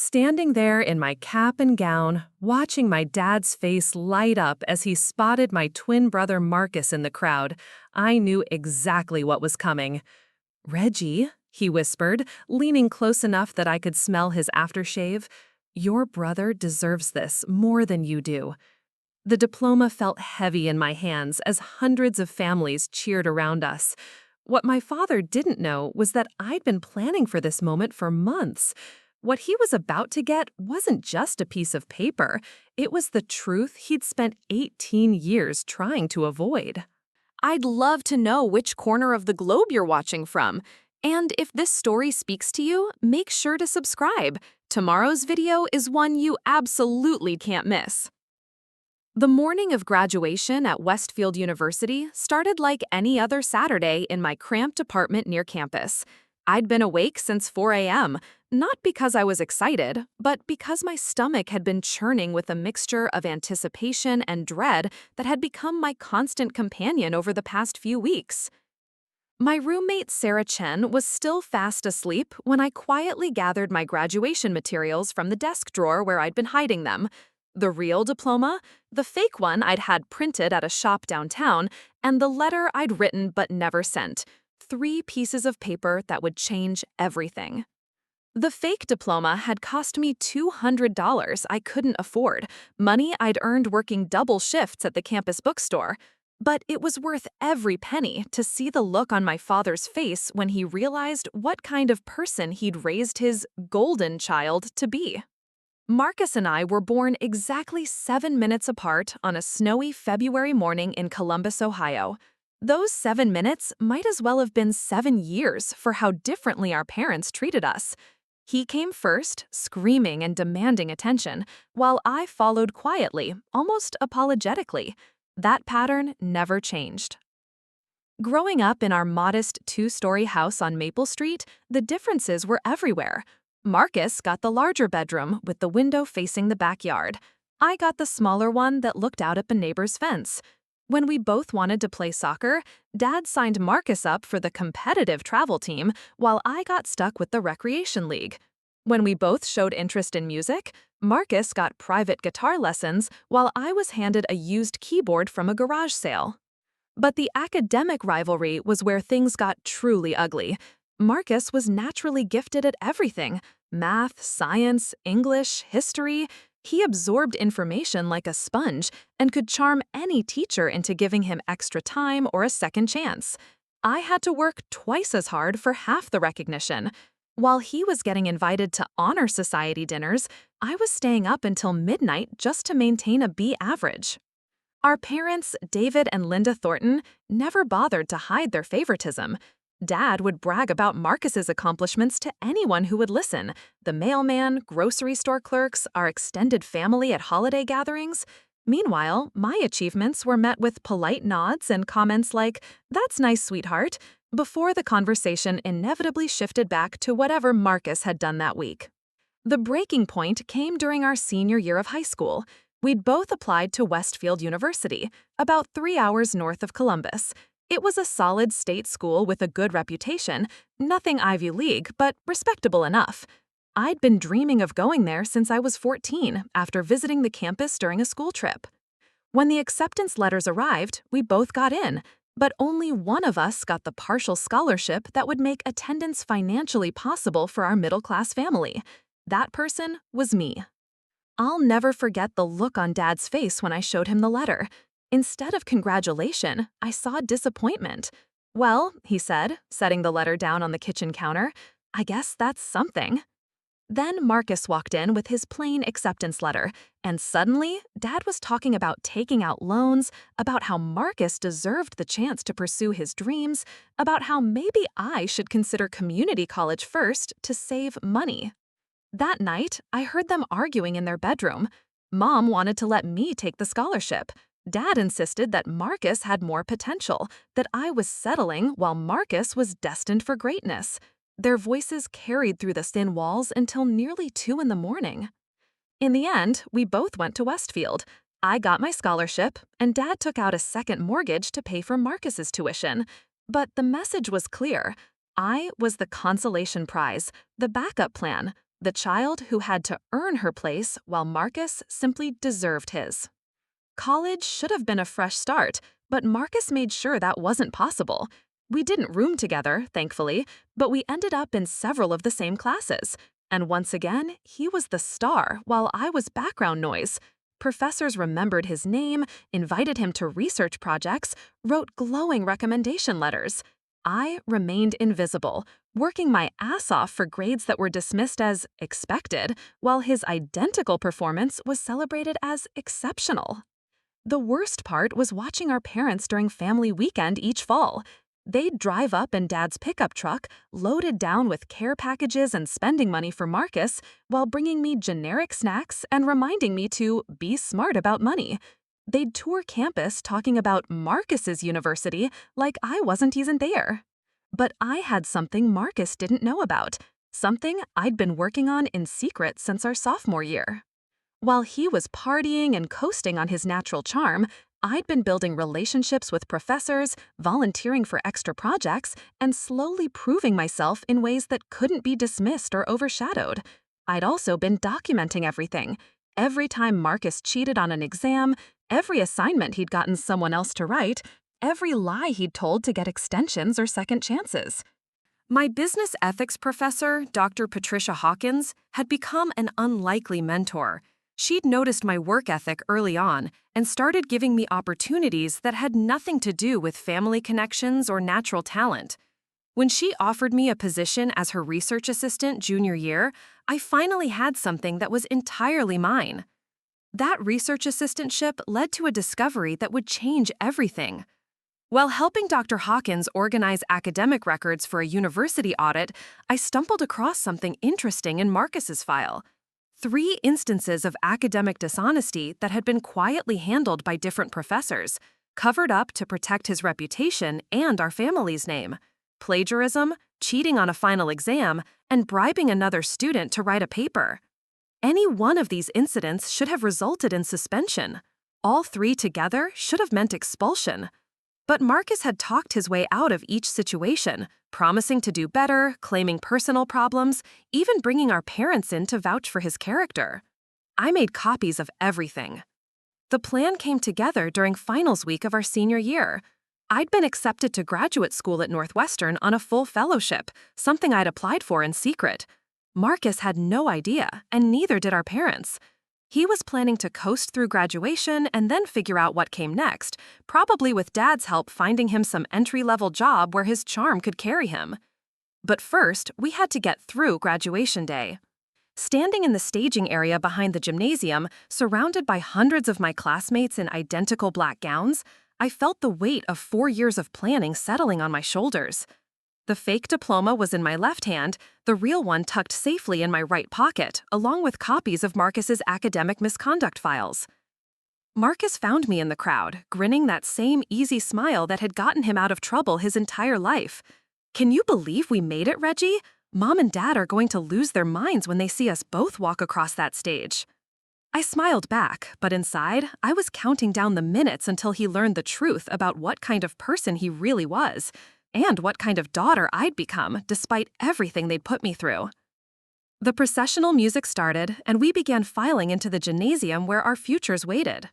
Standing there in my cap and gown, watching my dad's face light up as he spotted my twin brother Marcus in the crowd, I knew exactly what was coming. "Reggie," he whispered, leaning close enough that I could smell his aftershave, "your brother deserves this more than you do." The diploma felt heavy in my hands as hundreds of families cheered around us. What my father didn't know was that I'd been planning for this moment for months. What he was about to get wasn't just a piece of paper, it was the truth he'd spent 18 years trying to avoid. I'd love to know which corner of the globe you're watching from. And if this story speaks to you, make sure to subscribe. Tomorrow's video is one you absolutely can't miss. The morning of graduation at Westfield University started like any other Saturday in my cramped apartment near campus. I'd been awake since 4 a.m., not because I was excited, but because my stomach had been churning with a mixture of anticipation and dread that had become my constant companion over the past few weeks. My roommate Sarah Chen was still fast asleep when I quietly gathered my graduation materials from the desk drawer where I'd been hiding them. The real diploma, the fake one I'd had printed at a shop downtown, and the letter I'd written but never sent. 3 pieces of paper that would change everything. The fake diploma had cost me $200 I couldn't afford, money I'd earned working double shifts at the campus bookstore. But it was worth every penny to see the look on my father's face when he realized what kind of person he'd raised his golden child to be. Marcus and I were born exactly 7 minutes apart on a snowy February morning in Columbus, Ohio. Those 7 minutes might as well have been 7 years for how differently our parents treated us. He came first, screaming and demanding attention, while I followed quietly, almost apologetically. That pattern never changed. Growing up in our modest 2-story house on Maple Street, the differences were everywhere. Marcus got the larger bedroom with the window facing the backyard. I got the smaller one that looked out at the neighbor's fence. When we both wanted to play soccer, Dad signed Marcus up for the competitive travel team while I got stuck with the recreation league. When we both showed interest in music, Marcus got private guitar lessons while I was handed a used keyboard from a garage sale. But the academic rivalry was where things got truly ugly. Marcus was naturally gifted at everything: math, science, English, history. He absorbed information like a sponge and could charm any teacher into giving him extra time or a second chance. I had to work twice as hard for half the recognition. While he was getting invited to honor society dinners, I was staying up until midnight just to maintain a B average. Our parents, David and Linda Thornton, never bothered to hide their favoritism. Dad would brag about Marcus's accomplishments to anyone who would listen: the mailman, grocery store clerks, our extended family at holiday gatherings. Meanwhile, my achievements were met with polite nods and comments like, "That's nice, sweetheart," before the conversation inevitably shifted back to whatever Marcus had done that week. The breaking point came during our senior year of high school. We'd both applied to Westfield University, about 3 hours north of Columbus. It was a solid state school with a good reputation, nothing Ivy League, but respectable enough. I'd been dreaming of going there since I was 14, after visiting the campus during a school trip. When the acceptance letters arrived, we both got in, but only one of us got the partial scholarship that would make attendance financially possible for our middle-class family. That person was me. I'll never forget the look on Dad's face when I showed him the letter. Instead of congratulation, I saw disappointment. "Well," he said, setting the letter down on the kitchen counter, "I guess that's something." Then Marcus walked in with his plain acceptance letter, and suddenly, Dad was talking about taking out loans, about how Marcus deserved the chance to pursue his dreams, about how maybe I should consider community college first to save money. That night, I heard them arguing in their bedroom. Mom wanted to let me take the scholarship. Dad insisted that Marcus had more potential, that I was settling while Marcus was destined for greatness. Their voices carried through the thin walls until nearly 2 in the morning. In the end, we both went to Westfield. I got my scholarship, and Dad took out a second mortgage to pay for Marcus's tuition. But the message was clear. I was the consolation prize, the backup plan, The child who had to earn her place while Marcus simply deserved his. College should have been a fresh start, but Marcus made sure that wasn't possible. We didn't room together, thankfully, but we ended up in several of the same classes. And once again, he was the star while I was background noise. Professors remembered his name, invited him to research projects, wrote glowing recommendation letters. I remained invisible, working my ass off for grades that were dismissed as expected, while his identical performance was celebrated as exceptional. The worst part was watching our parents during family weekend each fall. They'd drive up in Dad's pickup truck, loaded down with care packages and spending money for Marcus, while bringing me generic snacks and reminding me to be smart about money. They'd tour campus talking about Marcus's university like I wasn't even there. But I had something Marcus didn't know about, something I'd been working on in secret since our sophomore year. While he was partying and coasting on his natural charm, I'd been building relationships with professors, volunteering for extra projects, and slowly proving myself in ways that couldn't be dismissed or overshadowed. I'd also been documenting everything. Every time Marcus cheated on an exam, every assignment he'd gotten someone else to write, every lie he'd told to get extensions or second chances. My business ethics professor, Dr. Patricia Hawkins, had become an unlikely mentor. She'd noticed my work ethic early on and started giving me opportunities that had nothing to do with family connections or natural talent. When she offered me a position as her research assistant junior year, I finally had something that was entirely mine. That research assistantship led to a discovery that would change everything. While helping Dr. Hawkins organize academic records for a university audit, I stumbled across something interesting in Marcus's file. 3 instances of academic dishonesty that had been quietly handled by different professors, covered up to protect his reputation and our family's name. Plagiarism, cheating on a final exam, and bribing another student to write a paper. Any one of these incidents should have resulted in suspension. All 3 together should have meant expulsion. But Marcus had talked his way out of each situation, promising to do better, claiming personal problems, even bringing our parents in to vouch for his character. I made copies of everything. The plan came together during finals week of our senior year. I'd been accepted to graduate school at Northwestern on a full fellowship, something I'd applied for in secret. Marcus had no idea, and neither did our parents. He was planning to coast through graduation and then figure out what came next, probably with Dad's help finding him some entry-level job where his charm could carry him. But first, we had to get through graduation day. Standing in the staging area behind the gymnasium, surrounded by hundreds of my classmates in identical black gowns, I felt the weight of 4 years of planning settling on my shoulders. The fake diploma was in my left hand, the real one tucked safely in my right pocket, along with copies of Marcus's academic misconduct files. Marcus found me in the crowd, grinning that same easy smile that had gotten him out of trouble his entire life. "Can you believe we made it, Reggie? Mom and Dad are going to lose their minds when they see us both walk across that stage." I smiled back, but inside, I was counting down the minutes until he learned the truth about what kind of person he really was, and what kind of daughter I'd become despite everything they'd put me through. The processional music started, and we began filing into the gymnasium where our futures waited.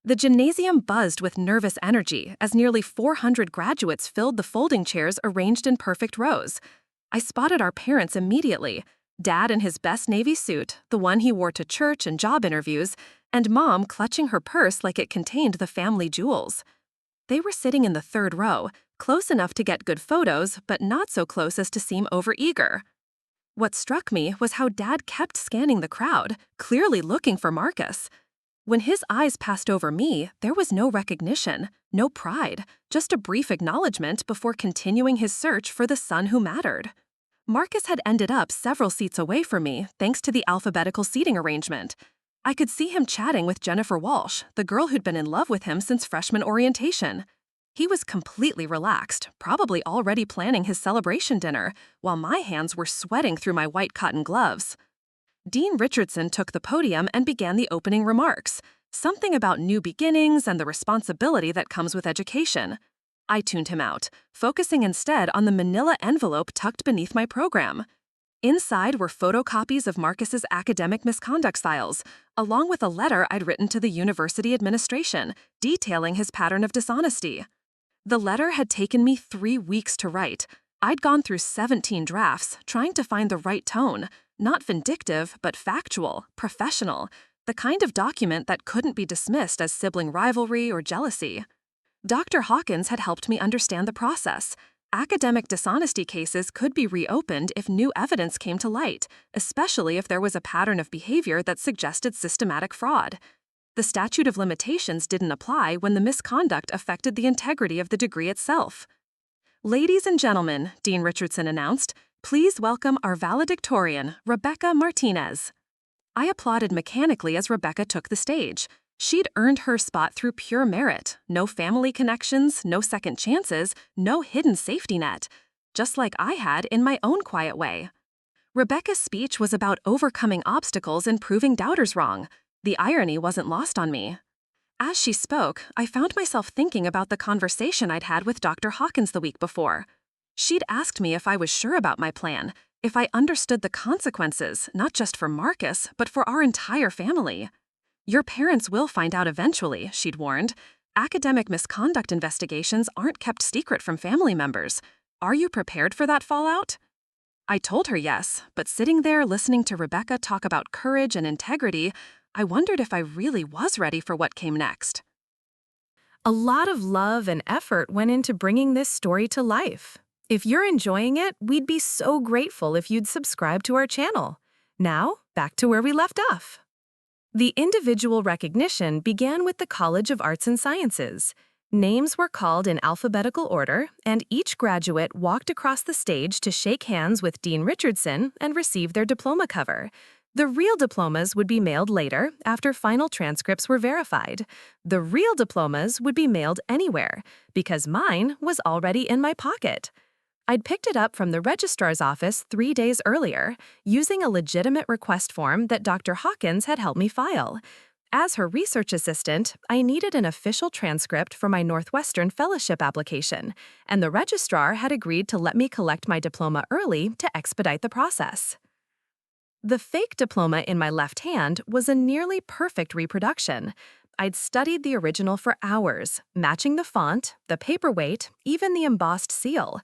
The gymnasium buzzed with nervous energy as nearly 400 graduates filled the folding chairs arranged in perfect rows. I spotted our parents immediately, Dad in his best navy suit, the one he wore to church and job interviews, and Mom clutching her purse like it contained the family jewels. They were sitting in the 3rd row, close enough to get good photos, but not so close as to seem overeager. What struck me was how Dad kept scanning the crowd, clearly looking for Marcus. When his eyes passed over me, there was no recognition, no pride, just a brief acknowledgement before continuing his search for the son who mattered. Marcus had ended up several seats away from me thanks to the alphabetical seating arrangement. I could see him chatting with Jennifer Walsh, the girl who'd been in love with him since freshman orientation. He was completely relaxed, probably already planning his celebration dinner, while my hands were sweating through my white cotton gloves. Dean Richardson took the podium and began the opening remarks, something about new beginnings and the responsibility that comes with education. I tuned him out, focusing instead on the manila envelope tucked beneath my program. Inside were photocopies of Marcus's academic misconduct files, along with a letter I'd written to the university administration detailing his pattern of dishonesty. The letter had taken me 3 weeks to write. I'd gone through 17 drafts, trying to find the right tone, not vindictive, but factual, professional, the kind of document that couldn't be dismissed as sibling rivalry or jealousy. Dr. Hawkins had helped me understand the process. Academic dishonesty cases could be reopened if new evidence came to light, especially if there was a pattern of behavior that suggested systematic fraud. The statute of limitations didn't apply when the misconduct affected the integrity of the degree itself. "Ladies and gentlemen," Dean Richardson announced, "please welcome our valedictorian, Rebecca Martinez." I applauded mechanically as Rebecca took the stage. She'd earned her spot through pure merit, no family connections, no second chances, no hidden safety net, just like I had in my own quiet way. Rebecca's speech was about overcoming obstacles and proving doubters wrong. The irony wasn't lost on me. As she spoke, I found myself thinking about the conversation I'd had with Dr. Hawkins the week before. She'd asked me if I was sure about my plan, if I understood the consequences, not just for Marcus, but for our entire family. "Your parents will find out eventually," she'd warned. "Academic misconduct investigations aren't kept secret from family members. Are you prepared for that fallout?" I told her yes, but sitting there listening to Rebecca talk about courage and integrity, I wondered if I really was ready for what came next. A lot of love and effort went into bringing this story to life. If you're enjoying it, we'd be so grateful if you'd subscribe to our channel. Now, back to where we left off. The individual recognition began with the College of Arts and Sciences. Names were called in alphabetical order, and each graduate walked across the stage to shake hands with Dean Richardson and receive their diploma cover. The real diplomas would be mailed later, after final transcripts were verified. The real diplomas would be mailed anywhere, because mine was already in my pocket. I'd picked it up from the registrar's office 3 days earlier, using a legitimate request form that Dr. Hawkins had helped me file. As her research assistant, I needed an official transcript for my Northwestern fellowship application, and the registrar had agreed to let me collect my diploma early to expedite the process. The fake diploma in my left hand was a nearly perfect reproduction. I'd studied the original for hours, matching the font, the paperweight, even the embossed seal.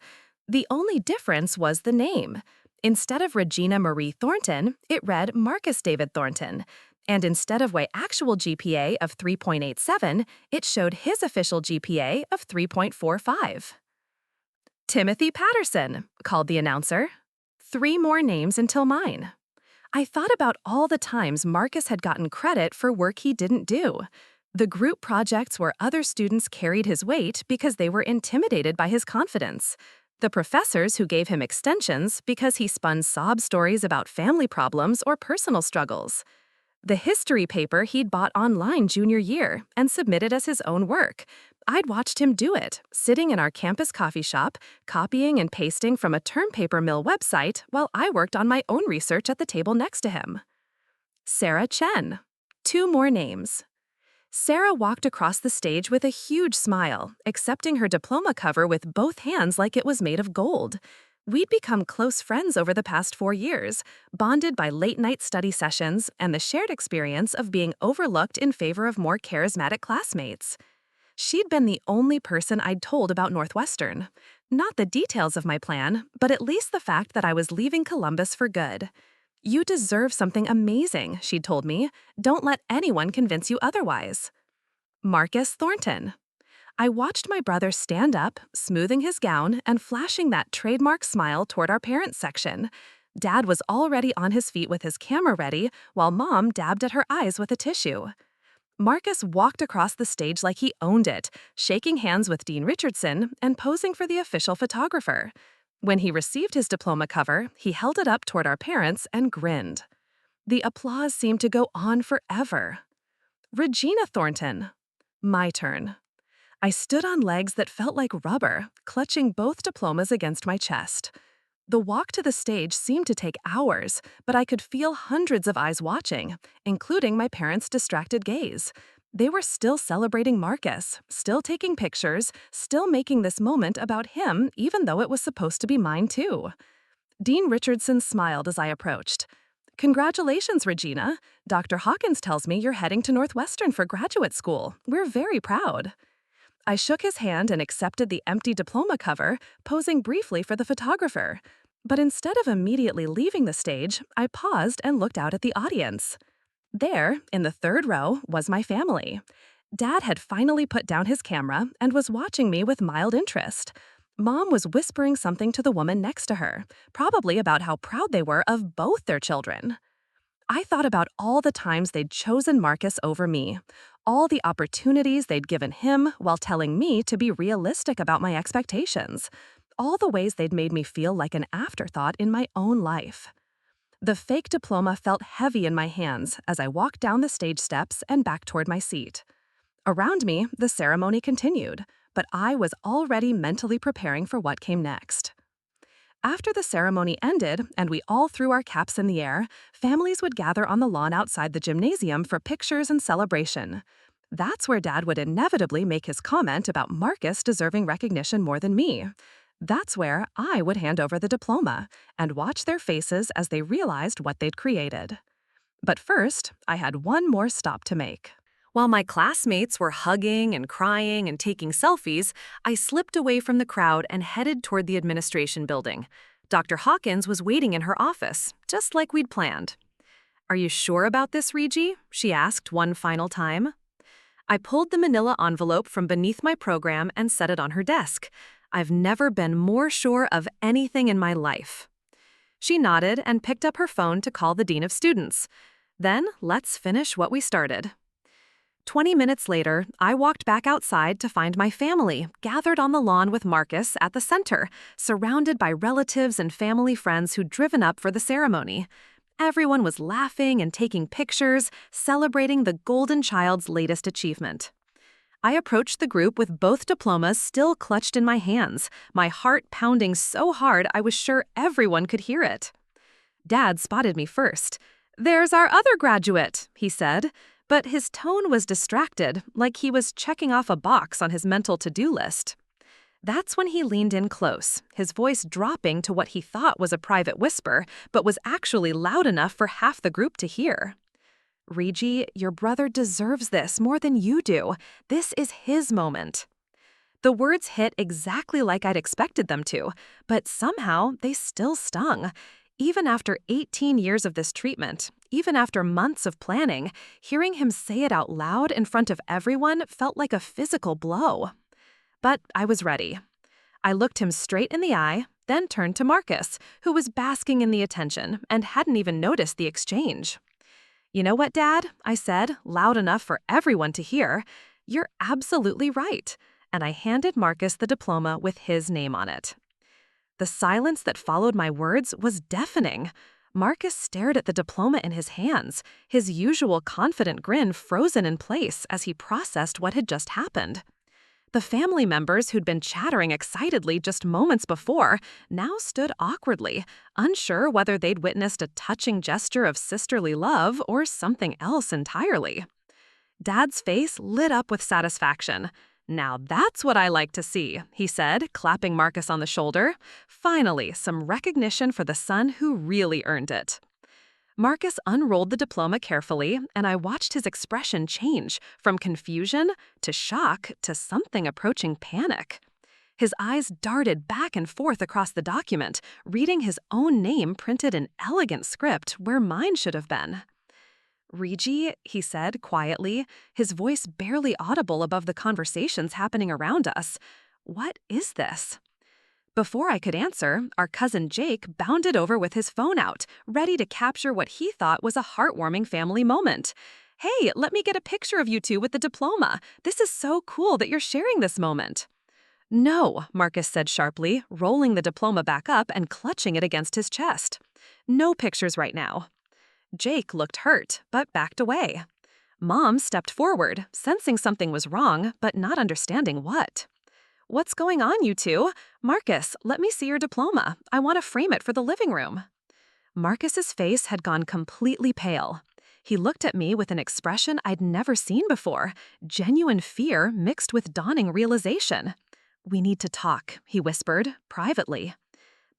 The only difference was the name. Instead of Regina Marie Thornton, it read Marcus David Thornton. And instead of my actual GPA of 3.87, it showed his official GPA of 3.45. "Timothy Patterson," called the announcer. 3 more names until mine. I thought about all the times Marcus had gotten credit for work he didn't do. The group projects where other students carried his weight because they were intimidated by his confidence. The professors who gave him extensions because he spun sob stories about family problems or personal struggles. The history paper he'd bought online junior year and submitted as his own work. I'd watched him do it, sitting in our campus coffee shop, copying and pasting from a term paper mill website while I worked on my own research at the table next to him. Sarah Chen. 2 more names. Sarah walked across the stage with a huge smile, accepting her diploma cover with both hands like it was made of gold. We'd become close friends over the past 4 years, bonded by late-night study sessions and the shared experience of being overlooked in favor of more charismatic classmates. She'd been the only person I'd told about Northwestern. Not the details of my plan, but at least the fact that I was leaving Columbus for good. "You deserve something amazing," she'd told me. "Don't let anyone convince you otherwise." Marcus Thornton. I watched my brother stand up, smoothing his gown and flashing that trademark smile toward our parents section. Dad was already on his feet with his camera ready, while Mom dabbed at her eyes with a tissue. Marcus walked across the stage like he owned it, shaking hands with Dean Richardson and posing for the official photographer. When he received his diploma cover, he held it up toward our parents and grinned. The applause seemed to go on forever. Regina Thornton. My turn. I stood on legs that felt like rubber, clutching both diplomas against my chest. The walk to the stage seemed to take hours, but I could feel hundreds of eyes watching, including my parents' distracted gaze. They were still celebrating Marcus, still taking pictures, still making this moment about him even though it was supposed to be mine too. Dean Richardson smiled as I approached. Congratulations, Regina. Dr. Hawkins tells me you're heading to Northwestern for graduate school. We're very proud. I shook his hand and accepted the empty diploma cover, posing briefly for the photographer. But instead of immediately leaving the stage, I paused and looked out at the audience. There, in the third row, was my family. Dad had finally put down his camera and was watching me with mild interest. Mom was whispering something to the woman next to her, probably about how proud they were of both their children. I thought about all the times they'd chosen Marcus over me, all the opportunities they'd given him while telling me to be realistic about my expectations, all the ways they'd made me feel like an afterthought in my own life. The fake diploma felt heavy in my hands as I walked down the stage steps and back toward my seat. Around me, the ceremony continued, but I was already mentally preparing for what came next. After the ceremony ended and we all threw our caps in the air, families would gather on the lawn outside the gymnasium for pictures and celebration. That's where Dad would inevitably make his comment about Marcus deserving recognition more than me. That's where I would hand over the diploma and watch their faces as they realized what they'd created. But first, I had one more stop to make. While my classmates were hugging and crying and taking selfies, I slipped away from the crowd and headed toward the administration building. Dr. Hawkins was waiting in her office, just like we'd planned. "Are you sure about this, Regi?" she asked one final time. I pulled the manila envelope from beneath my program and set it on her desk. I've never been more sure of anything in my life. She nodded and picked up her phone to call the dean of students. Then, let's finish what we started. 20 minutes later, I walked back outside to find my family gathered on the lawn with Marcus at the center, surrounded by relatives and family friends who'd driven up for the ceremony. Everyone was laughing and taking pictures, celebrating the golden child's latest achievement. I approached the group with both diplomas still clutched in my hands, my heart pounding so hard I was sure everyone could hear it. Dad spotted me first. "There's our other graduate," he said. But his tone was distracted, like he was checking off a box on his mental to-do list. That's when he leaned in close, his voice dropping to what he thought was a private whisper, but was actually loud enough for half the group to hear. "Regi, your brother deserves this more than you do. This is his moment." The words hit exactly like I'd expected them to, but somehow they still stung. Even after 18 years of this treatment, even after months of planning, hearing him say it out loud in front of everyone felt like a physical blow. But I was ready. I looked him straight in the eye, then turned to Marcus, who was basking in the attention and hadn't even noticed the exchange. "You know what, Dad?" I said, loud enough for everyone to hear. "You're absolutely right." And I handed Marcus the diploma with his name on it. The silence that followed my words was deafening. Marcus stared at the diploma in his hands, his usual confident grin frozen in place as he processed what had just happened. The family members who'd been chattering excitedly just moments before now stood awkwardly, unsure whether they'd witnessed a touching gesture of sisterly love or something else entirely. Dad's face lit up with satisfaction. "Now that's what I like to see," he said, clapping Marcus on the shoulder. "Finally, some recognition for the son who really earned it." Marcus unrolled the diploma carefully, and I watched his expression change from confusion to shock to something approaching panic. His eyes darted back and forth across the document, reading his own name printed in elegant script where mine should have been. "Regi," he said quietly, his voice barely audible above the conversations happening around us. "What is this?" Before I could answer, our cousin Jake bounded over with his phone out, ready to capture what he thought was a heartwarming family moment. "Hey, let me get a picture of you two with the diploma. This is so cool that you're sharing this moment." "No," Marcus said sharply, rolling the diploma back up and clutching it against his chest. "No pictures right now." Jake looked hurt, but backed away. Mom stepped forward, sensing something was wrong, but not understanding what. "What's going on, you two? Marcus, let me see your diploma. I want to frame it for the living room." Marcus's face had gone completely pale. He looked at me with an expression I'd never seen before, genuine fear mixed with dawning realization. "We need to talk," he whispered, privately.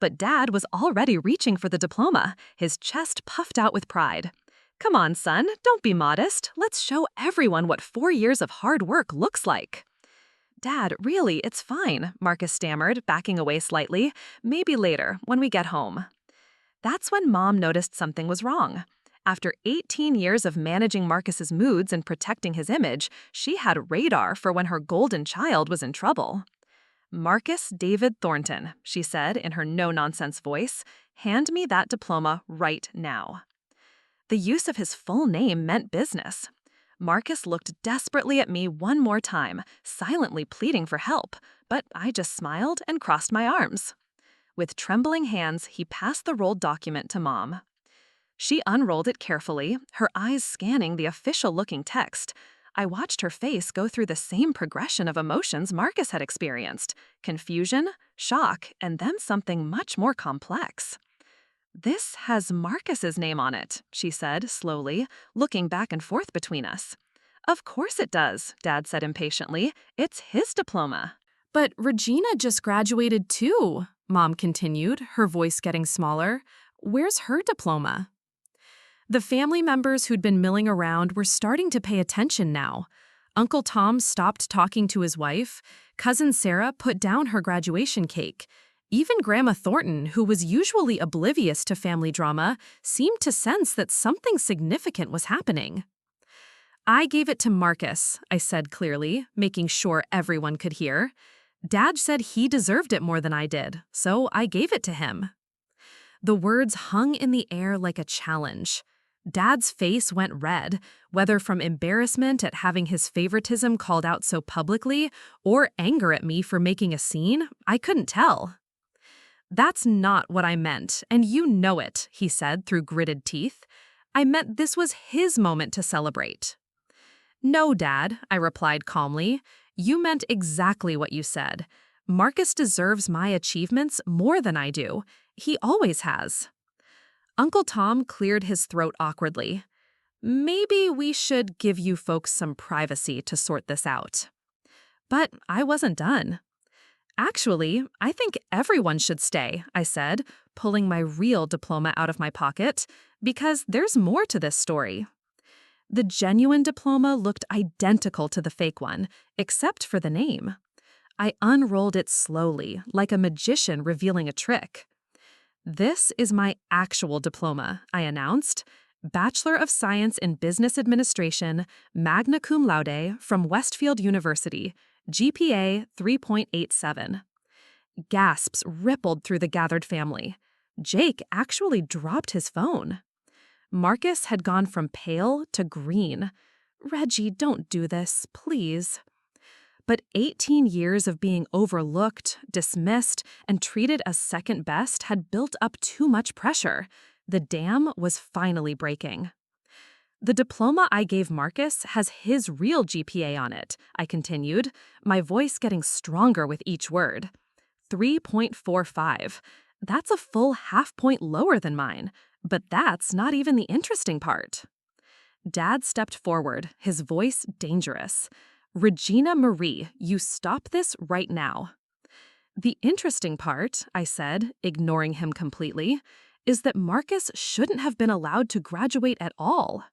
But Dad was already reaching for the diploma, his chest puffed out with pride. "Come on, son, don't be modest. Let's show everyone what 4 years of hard work looks like." "Dad, really, it's fine," Marcus stammered, backing away slightly. "Maybe later, when we get home." That's when Mom noticed something was wrong. After 18 years of managing Marcus's moods and protecting his image, she had radar for when her golden child was in trouble. "Marcus David Thornton," she said in her no-nonsense voice, "hand me that diploma right now." The use of his full name meant business. Marcus looked desperately at me one more time, silently pleading for help, but I just smiled and crossed my arms. With trembling hands, he passed the rolled document to Mom. She unrolled it carefully, her eyes scanning the official-looking text. I watched her face go through the same progression of emotions Marcus had experienced: confusion, shock, and then something much more complex. "This has Marcus's name on it," she said slowly, looking back and forth between us. "Of course it does," Dad said impatiently. "It's his diploma." But Regina just graduated too, Mom continued, her voice getting smaller. "Where's her diploma?" The family members who'd been milling around were starting to pay attention now. Uncle Tom stopped talking to his wife. Cousin Sarah put down her graduation cake. Even Grandma Thornton, who was usually oblivious to family drama, seemed to sense that something significant was happening. "I gave it to Marcus," I said clearly, making sure everyone could hear. "Dad said he deserved it more than I did, so I gave it to him." The words hung in the air like a challenge. Dad's face went red, whether from embarrassment at having his favoritism called out so publicly or anger at me for making a scene. I couldn't tell. "That's not what I meant, and you know it," he said through gritted teeth. "I meant this was his moment to celebrate." "No, Dad," I replied calmly. "You meant exactly what you said. Marcus deserves my achievements more than I do. He always has." Uncle Tom cleared his throat awkwardly. "Maybe we should give you folks some privacy to sort this out." But I wasn't done. "Actually, I think everyone should stay," I said, pulling my real diploma out of my pocket, "because there's more to this story." The genuine diploma looked identical to the fake one, except for the name. I unrolled it slowly, like a magician revealing a trick. "This is my actual diploma," I announced. "Bachelor of Science in Business Administration, magna cum laude, from Westfield University, GPA 3.87. Gasps rippled through the gathered family. Jake actually dropped his phone. Marcus had gone from pale to green. "Reggie, don't do this, please." But 18 years of being overlooked, dismissed, and treated as second best had built up too much pressure. The dam was finally breaking. "The diploma I gave Marcus has his real GPA on it," I continued, my voice getting stronger with each word. 3.45. That's a full half-point lower than mine, but that's not even the interesting part. Dad stepped forward, his voice dangerous. "Regina Marie, you stop this right now." "The interesting part," I said, ignoring him completely, "is that Marcus shouldn't have been allowed to graduate at all."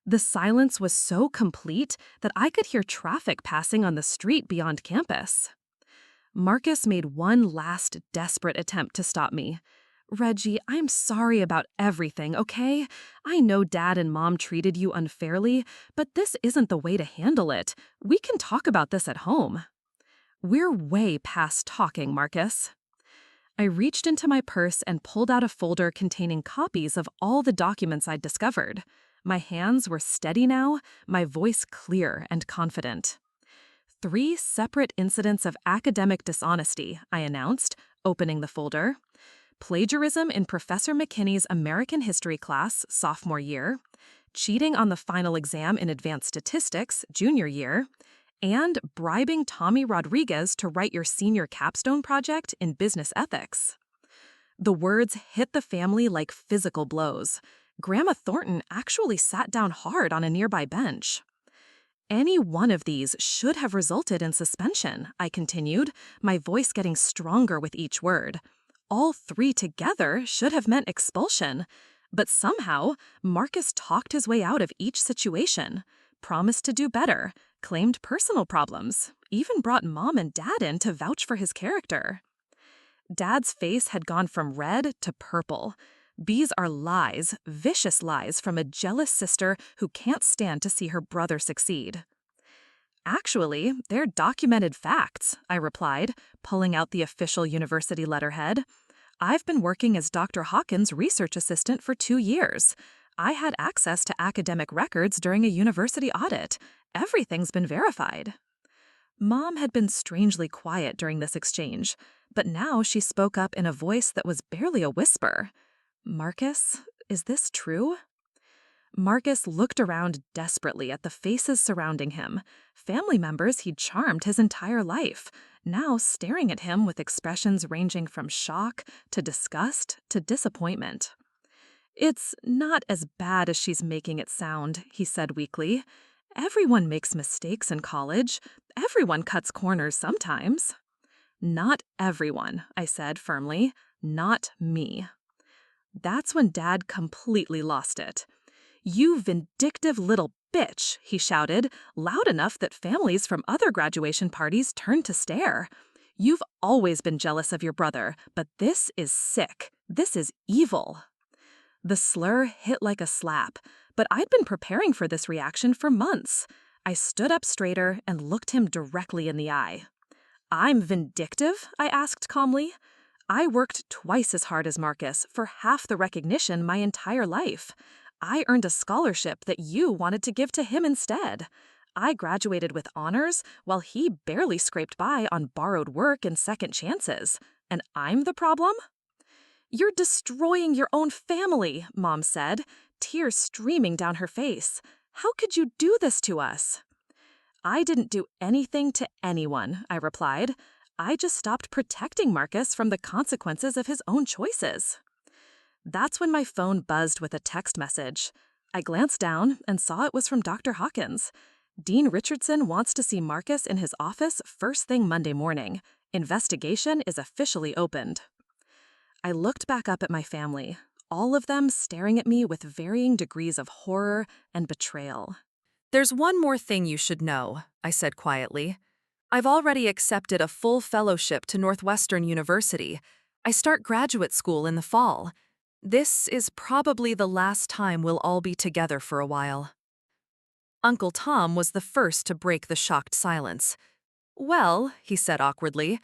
The silence was so complete that I could hear traffic passing on the street beyond campus. Marcus made one last desperate attempt to stop me. "Reggie, I'm sorry about everything, okay? I know Dad and Mom treated you unfairly, but this isn't the way to handle it. We can talk about this at home." "We're way past talking, Marcus." I reached into my purse and pulled out a folder containing copies of all the documents I'd discovered. My hands were steady now, my voice clear and confident. 3 separate incidents of academic dishonesty, I announced, opening the folder. Plagiarism in Professor McKinney's American History class, sophomore year, cheating on the final exam in Advanced Statistics, junior year, and bribing Tommy Rodriguez to write your senior capstone project in business ethics. The words hit the family like physical blows. Grandma Thornton actually sat down hard on a nearby bench. "Any one of these should have resulted in suspension," I continued, my voice getting stronger with each word. All three together should have meant expulsion. But somehow, Marcus talked his way out of each situation, promised to do better, claimed personal problems, even brought Mom and Dad in to vouch for his character. Dad's face had gone from red to purple. These are lies, vicious lies from a jealous sister who can't stand to see her brother succeed. Actually, they're documented facts, I replied, pulling out the official university letterhead. I've been working as Dr. Hawkins' research assistant for 2 years. I had access to academic records during a university audit. Everything's been verified. Mom had been strangely quiet during this exchange, but now she spoke up in a voice that was barely a whisper. Marcus, is this true? Marcus looked around desperately at the faces surrounding him, family members he'd charmed his entire life, now staring at him with expressions ranging from shock to disgust to disappointment. It's not as bad as she's making it sound, he said weakly. Everyone makes mistakes in college. Everyone cuts corners sometimes. Not everyone, I said firmly. Not me. That's when Dad completely lost it. You vindictive little bitch, he shouted, loud enough that families from other graduation parties turned to stare. You've always been jealous of your brother, but this is sick. This is evil. The slur hit like a slap, but I'd been preparing for this reaction for months. I stood up straighter and looked him directly in the eye. I'm vindictive? I asked calmly. I worked twice as hard as Marcus for half the recognition my entire life. I earned a scholarship that you wanted to give to him instead. I graduated with honors while he barely scraped by on borrowed work and second chances. And I'm the problem? You're destroying your own family, Mom said, tears streaming down her face. How could you do this to us? I didn't do anything to anyone, I replied. I just stopped protecting Marcus from the consequences of his own choices. That's when my phone buzzed with a text message. I glanced down and saw it was from Dr. Hawkins. Dean Richardson wants to see Marcus in his office first thing Monday morning. Investigation is officially opened. I looked back up at my family, all of them staring at me with varying degrees of horror and betrayal. There's one more thing you should know, I said quietly. I've already accepted a full fellowship to Northwestern University. I start graduate school in the fall. This is probably the last time we'll all be together for a while. Uncle Tom was the first to break the shocked silence. Well, he said awkwardly,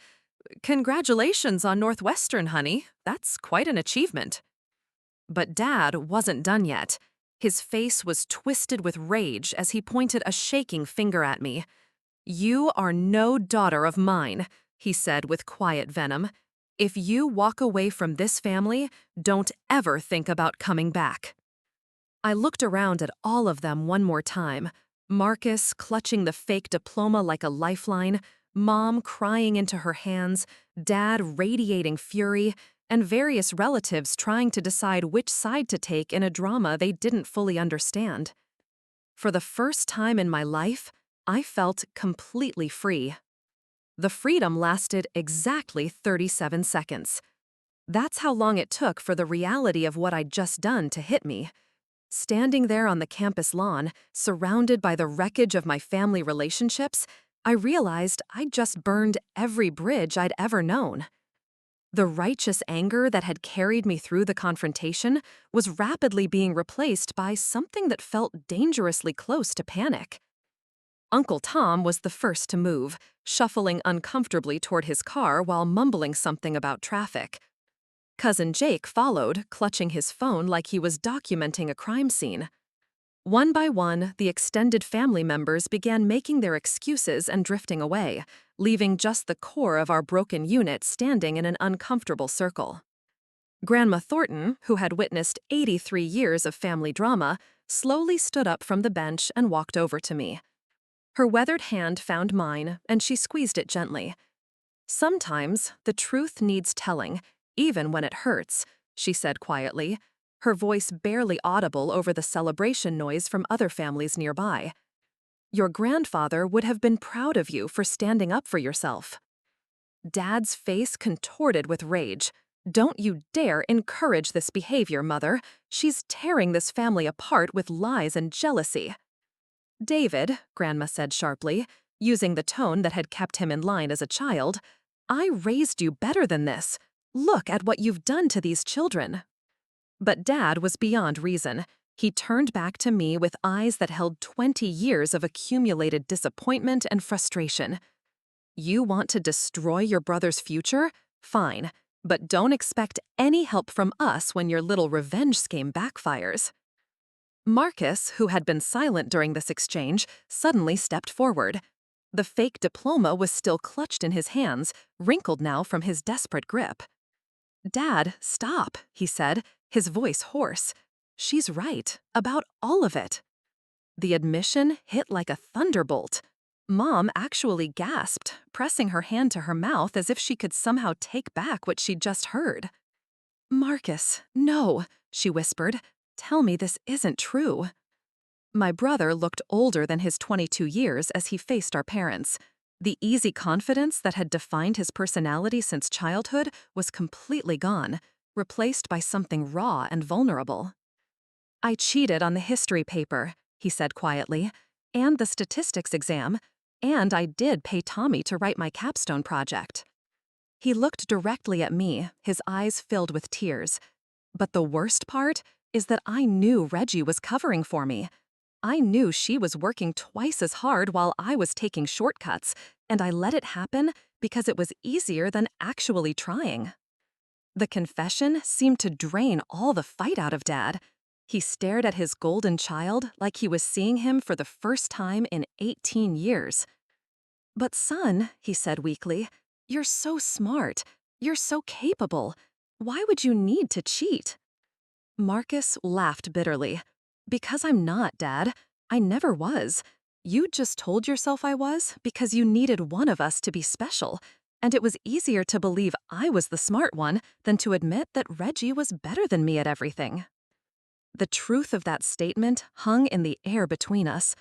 congratulations on Northwestern, honey. That's quite an achievement. But Dad wasn't done yet. His face was twisted with rage as he pointed a shaking finger at me. You are no daughter of mine, he said with quiet venom. If you walk away from this family, don't ever think about coming back. I looked around at all of them one more time. Marcus clutching the fake diploma like a lifeline, Mom crying into her hands, Dad radiating fury, and various relatives trying to decide which side to take in a drama they didn't fully understand. For the first time in my life, I felt completely free. The freedom lasted exactly 37 seconds. That's how long it took for the reality of what I'd just done to hit me. Standing there on the campus lawn, surrounded by the wreckage of my family relationships, I realized I'd just burned every bridge I'd ever known. The righteous anger that had carried me through the confrontation was rapidly being replaced by something that felt dangerously close to panic. Uncle Tom was the first to move, shuffling uncomfortably toward his car while mumbling something about traffic. Cousin Jake followed, clutching his phone like he was documenting a crime scene. One by one, the extended family members began making their excuses and drifting away, leaving just the core of our broken unit standing in an uncomfortable circle. Grandma Thornton, who had witnessed 83 years of family drama, slowly stood up from the bench and walked over to me. Her weathered hand found mine, and she squeezed it gently. Sometimes the truth needs telling, even when it hurts, she said quietly, her voice barely audible over the celebration noise from other families nearby. Your grandfather would have been proud of you for standing up for yourself. Dad's face contorted with rage. Don't you dare encourage this behavior, Mother. She's tearing this family apart with lies and jealousy. David, Grandma said sharply, using the tone that had kept him in line as a child, I raised you better than this. Look at what you've done to these children. But Dad was beyond reason. He turned back to me with eyes that held 20 years of accumulated disappointment and frustration. You want to destroy your brother's future? Fine, but don't expect any help from us when your little revenge scheme backfires. Marcus, who had been silent during this exchange, suddenly stepped forward. The fake diploma was still clutched in his hands, wrinkled now from his desperate grip. Dad, stop, he said, his voice hoarse. She's right, about all of it. The admission hit like a thunderbolt. Mom actually gasped, pressing her hand to her mouth as if she could somehow take back what she'd just heard. Marcus, no, she whispered. Tell me this isn't true. My brother looked older than his 22 years as he faced our parents. The easy confidence that had defined his personality since childhood was completely gone, replaced by something raw and vulnerable. I cheated on the history paper, he said quietly, and the statistics exam, and I did pay Tommy to write my capstone project. He looked directly at me, his eyes filled with tears. But the worst part is that I knew Reggie was covering for me. I knew she was working twice as hard while I was taking shortcuts, and I let it happen because it was easier than actually trying. The confession seemed to drain all the fight out of Dad. He stared at his golden child like he was seeing him for the first time in 18 years. But son, he said weakly, you're so smart. You're so capable. Why would you need to cheat? Marcus laughed bitterly. Because I'm not, Dad. I never was. You just told yourself I was because you needed one of us to be special, and it was easier to believe I was the smart one than to admit that Reggie was better than me at everything. The truth of that statement hung in the air between us.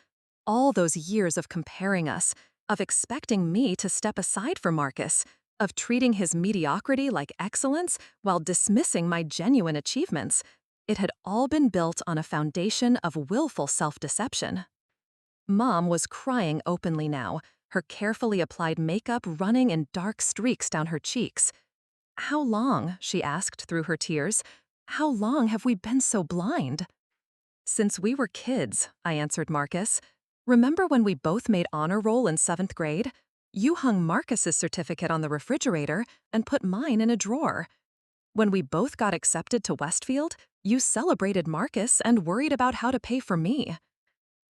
All those years of comparing us, of expecting me to step aside for Marcus, of treating his mediocrity like excellence while dismissing my genuine achievements, it had all been built on a foundation of willful self-deception. Mom was crying openly now, her carefully applied makeup running in dark streaks down her cheeks. How long, she asked through her tears, how long have we been so blind? Since we were kids, I answered Marcus. Remember when we both made honor roll in 7th grade? You hung Marcus's certificate on the refrigerator and put mine in a drawer. When we both got accepted to Westfield, you celebrated Marcus and worried about how to pay for me.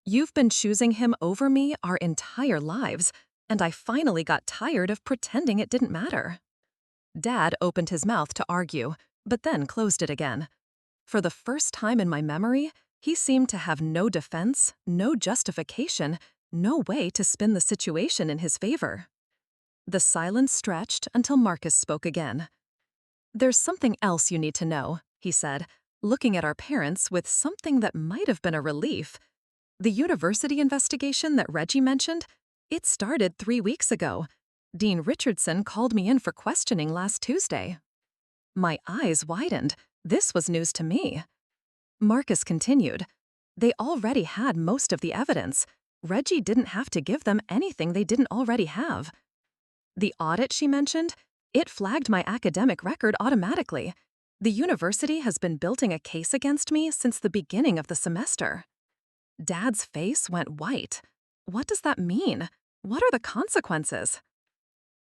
You've been choosing him over me our entire lives, and I finally got tired of pretending it didn't matter. Dad opened his mouth to argue, but then closed it again. For the first time in my memory, he seemed to have no defense, no justification, no way to spin the situation in his favor. The silence stretched until Marcus spoke again. There's something else you need to know, he said, looking at our parents with something that might have been a relief. The university investigation that Reggie mentioned, it started 3 weeks ago. Dean Richardson called me in for questioning last Tuesday. My eyes widened. This was news to me. Marcus continued. They already had most of the evidence. Reggie didn't have to give them anything they didn't already have. The audit she mentioned, it flagged my academic record automatically. The university has been building a case against me since the beginning of the semester. Dad's face went white. What does that mean? What are the consequences?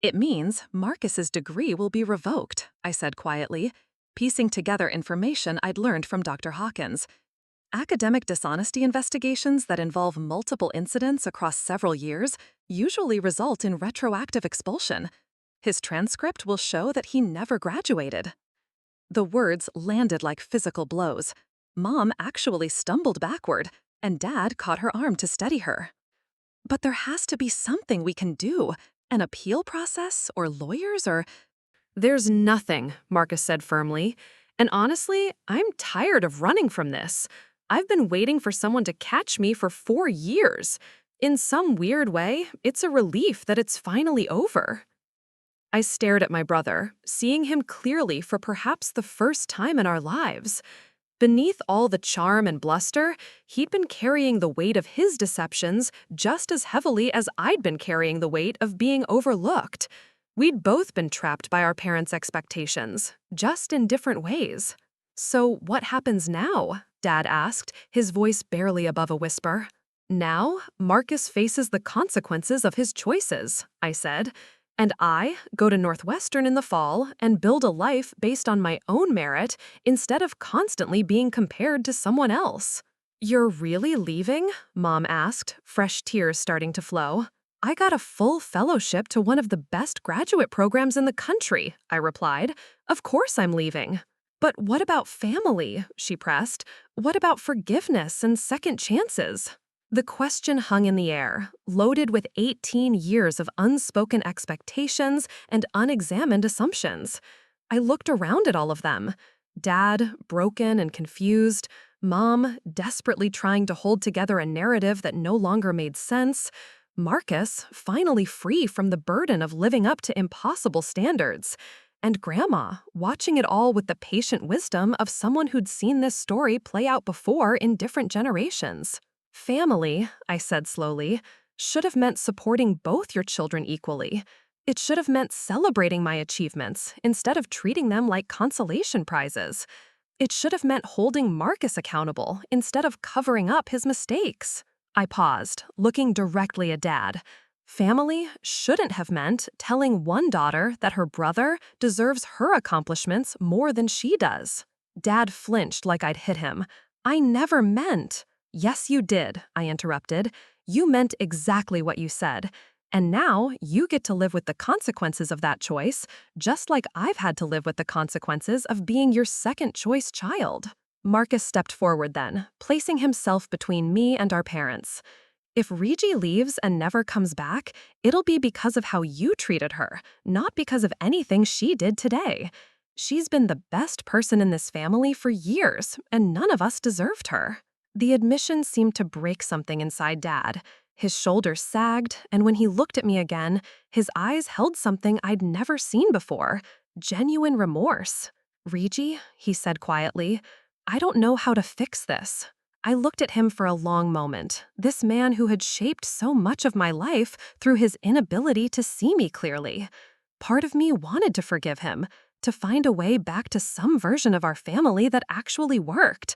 It means Marcus's degree will be revoked, I said quietly, piecing together information I'd learned from Dr. Hawkins. Academic dishonesty investigations that involve multiple incidents across several years usually result in retroactive expulsion. His transcript will show that he never graduated. The words landed like physical blows. Mom actually stumbled backward, and Dad caught her arm to steady her. But there has to be something we can do. An appeal process, or lawyers, or… There's nothing, Marcus said firmly. And honestly, I'm tired of running from this. I've been waiting for someone to catch me for 4 years. In some weird way, it's a relief that it's finally over. I stared at my brother, seeing him clearly for perhaps the first time in our lives. Beneath all the charm and bluster, he'd been carrying the weight of his deceptions just as heavily as I'd been carrying the weight of being overlooked. We'd both been trapped by our parents' expectations, just in different ways. "So what happens now?" Dad asked, his voice barely above a whisper. "Now, Marcus faces the consequences of his choices," I said. "And I go to Northwestern in the fall and build a life based on my own merit instead of constantly being compared to someone else." "You're really leaving?" Mom asked, fresh tears starting to flow. "I got a full fellowship to one of the best graduate programs in the country," I replied. "Of course I'm leaving." "But what about family?" she pressed. "What about forgiveness and second chances?" The question hung in the air, loaded with 18 years of unspoken expectations and unexamined assumptions. I looked around at all of them. Dad, broken and confused. Mom, desperately trying to hold together a narrative that no longer made sense. Marcus, finally free from the burden of living up to impossible standards. And Grandma, watching it all with the patient wisdom of someone who'd seen this story play out before in different generations. "Family," I said slowly, "should have meant supporting both your children equally. It should have meant celebrating my achievements instead of treating them like consolation prizes. It should have meant holding Marcus accountable instead of covering up his mistakes." I paused, looking directly at Dad. Family shouldn't have meant telling one daughter that her brother deserves her accomplishments more than she does. Dad flinched like I'd hit him. "I never meant—" "Yes, you did," I interrupted. "You meant exactly what you said. And now you get to live with the consequences of that choice, just like I've had to live with the consequences of being your second-choice child." Marcus stepped forward then, placing himself between me and our parents. "If Regi leaves and never comes back, it'll be because of how you treated her, not because of anything she did today. She's been the best person in this family for years, and none of us deserved her." The admission seemed to break something inside Dad. His shoulders sagged, and when he looked at me again, his eyes held something I'd never seen before: genuine remorse. "Regi," he said quietly, "I don't know how to fix this." I looked at him for a long moment, this man who had shaped so much of my life through his inability to see me clearly. Part of me wanted to forgive him, to find a way back to some version of our family that actually worked.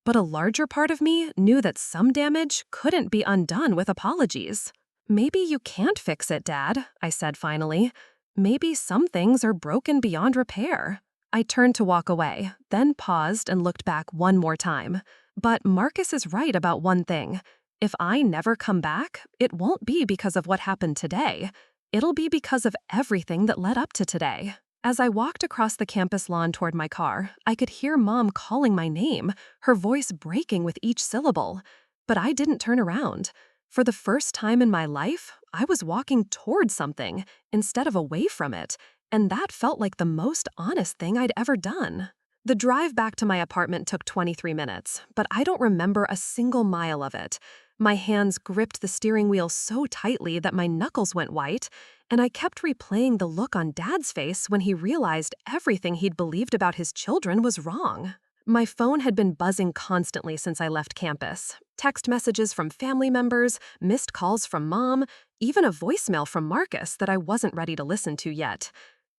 But a larger part of me knew that some damage couldn't be undone with apologies. "Maybe you can't fix it, Dad," I said finally. "Maybe some things are broken beyond repair." I turned to walk away, then paused and looked back one more time. But Marcus is right about one thing. If I never come back, it won't be because of what happened today. It'll be because of everything that led up to today. As I walked across the campus lawn toward my car, I could hear Mom calling my name, her voice breaking with each syllable. But I didn't turn around. For the first time in my life, I was walking toward something instead of away from it, and that felt like the most honest thing I'd ever done. The drive back to my apartment took 23 minutes, but I don't remember a single mile of it. My hands gripped the steering wheel so tightly that my knuckles went white, and I kept replaying the look on Dad's face when he realized everything he'd believed about his children was wrong. My phone had been buzzing constantly since I left campus. Text messages from family members, missed calls from Mom, even a voicemail from Marcus that I wasn't ready to listen to yet.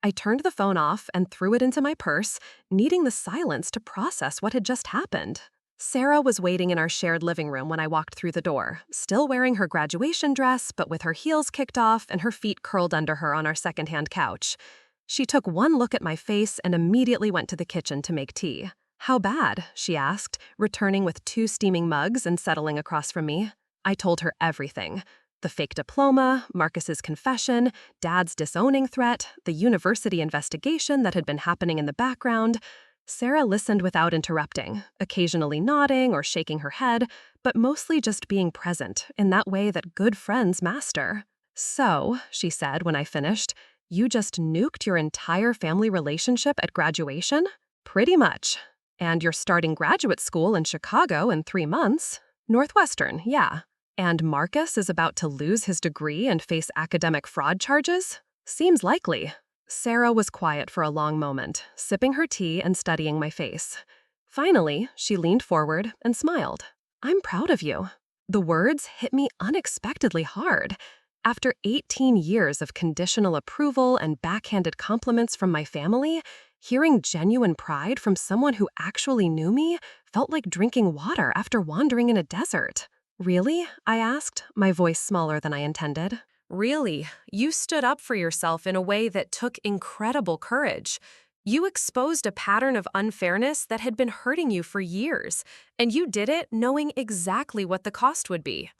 I turned the phone off and threw it into my purse, needing the silence to process what had just happened. Sarah was waiting in our shared living room when I walked through the door, still wearing her graduation dress, but with her heels kicked off and her feet curled under her on our secondhand couch. She took one look at my face and immediately went to the kitchen to make tea. "How bad?" she asked, returning with 2 steaming mugs and settling across from me. I told her everything. The fake diploma, Marcus's confession, Dad's disowning threat, the university investigation that had been happening in the background. Sarah listened without interrupting, occasionally nodding or shaking her head, but mostly just being present in that way that good friends master. "So," she said when I finished, "you just nuked your entire family relationship at graduation?" "Pretty much. And you're starting graduate school in Chicago in 3 months. Northwestern, yeah. And Marcus is about to lose his degree and face academic fraud charges? Seems likely." Sarah was quiet for a long moment, sipping her tea and studying my face. Finally, she leaned forward and smiled. "I'm proud of you." The words hit me unexpectedly hard. After 18 years of conditional approval and backhanded compliments from my family, hearing genuine pride from someone who actually knew me felt like drinking water after wandering in a desert. "Really?" I asked, my voice smaller than I intended. Really, you stood up for yourself in a way that took incredible courage. You exposed a pattern of unfairness that had been hurting you for years, and you did it knowing exactly what the cost would be.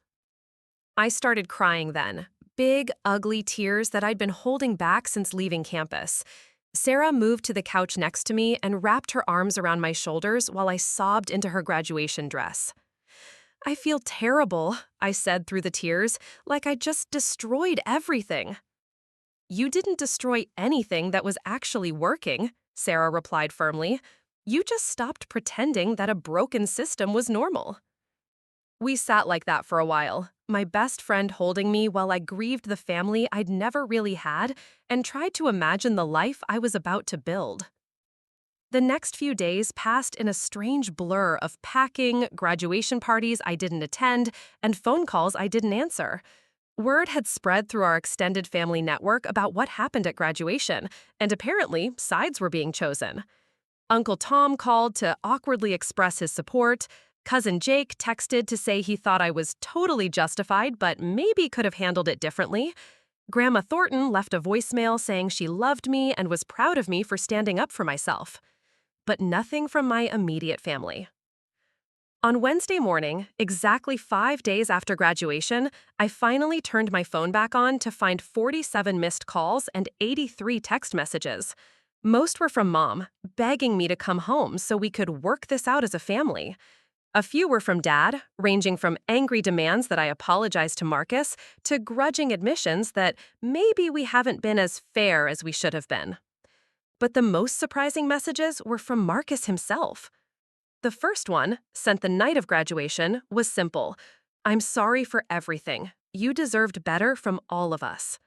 I started crying then, big, ugly tears that I'd been holding back since leaving campus. Sarah moved to the couch next to me and wrapped her arms around my shoulders while I sobbed into her graduation dress. "I feel terrible," I said through the tears, like I just destroyed everything. "You didn't destroy anything that was actually working," Sarah replied firmly. "You just stopped pretending that a broken system was normal." We sat like that for a while, my best friend holding me while I grieved the family I'd never really had and tried to imagine the life I was about to build. The next few days passed in a strange blur of packing, graduation parties I didn't attend, and phone calls I didn't answer. Word had spread through our extended family network about what happened at graduation, and apparently, sides were being chosen. Uncle Tom called to awkwardly express his support. Cousin Jake texted to say he thought I was totally justified, but maybe could have handled it differently. Grandma Thornton left a voicemail saying she loved me and was proud of me for standing up for myself. But nothing from my immediate family. On Wednesday morning, exactly 5 days after graduation, I finally turned my phone back on to find 47 missed calls and 83 text messages. Most were from Mom, begging me to come home so we could work this out as a family. A few were from Dad, ranging from angry demands that I apologize to Marcus to grudging admissions that maybe we haven't been as fair as we should have been. But the most surprising messages were from Marcus himself. The first one, sent the night of graduation, was simple. "I'm sorry for everything. You deserved better from all of us."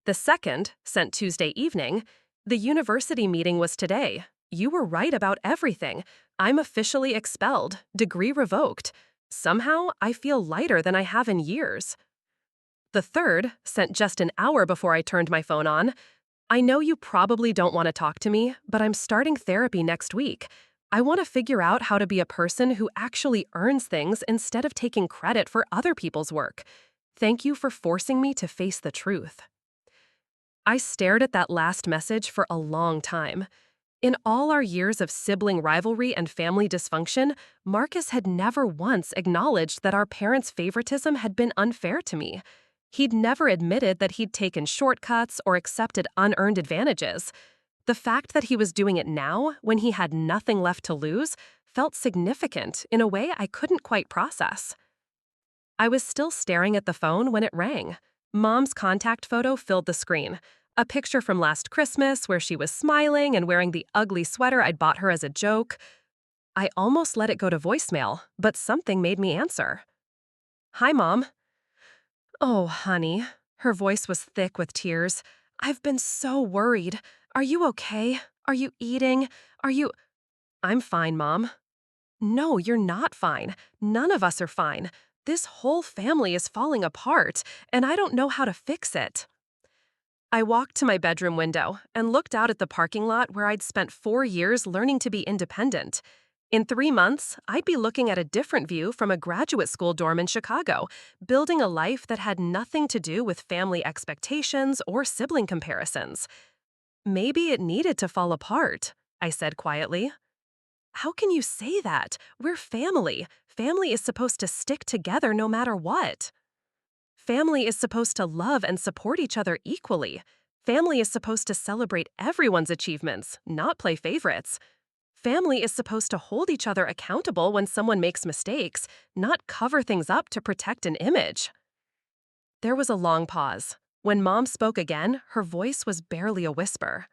The second, sent Tuesday evening, "The university meeting was today. You were right about everything. I'm officially expelled, degree revoked. Somehow, I feel lighter than I have in years." The third, sent just an hour before I turned my phone on, "I know you probably don't want to talk to me, but I'm starting therapy next week. I want to figure out how to be a person who actually earns things instead of taking credit for other people's work. Thank you for forcing me to face the truth." I stared at that last message for a long time. In all our years of sibling rivalry and family dysfunction, Marcus had never once acknowledged that our parents' favoritism had been unfair to me. He'd never admitted that he'd taken shortcuts or accepted unearned advantages. The fact that he was doing it now, when he had nothing left to lose, felt significant in a way I couldn't quite process. I was still staring at the phone when it rang. Mom's contact photo filled the screen. A picture from last Christmas where she was smiling and wearing the ugly sweater I'd bought her as a joke. I almost let it go to voicemail, but something made me answer. "Hi, Mom." "Oh, honey." Her voice was thick with tears. "I've been so worried. Are you okay? Are you eating? Are you—" "I'm fine, Mom." "No, you're not fine. None of us are fine. This whole family is falling apart, and I don't know how to fix it." I walked to my bedroom window and looked out at the parking lot where I'd spent 4 years learning to be independent. In 3 months, I'd be looking at a different view from a graduate school dorm in Chicago, building a life that had nothing to do with family expectations or sibling comparisons. "Maybe it needed to fall apart," I said quietly. "How can you say that? We're family. Family is supposed to stick together no matter what. Family is supposed to love and support each other equally. Family is supposed to celebrate everyone's achievements, not play favorites. Family is supposed to hold each other accountable when someone makes mistakes, not cover things up to protect an image." There was a long pause. When Mom spoke again, her voice was barely a whisper.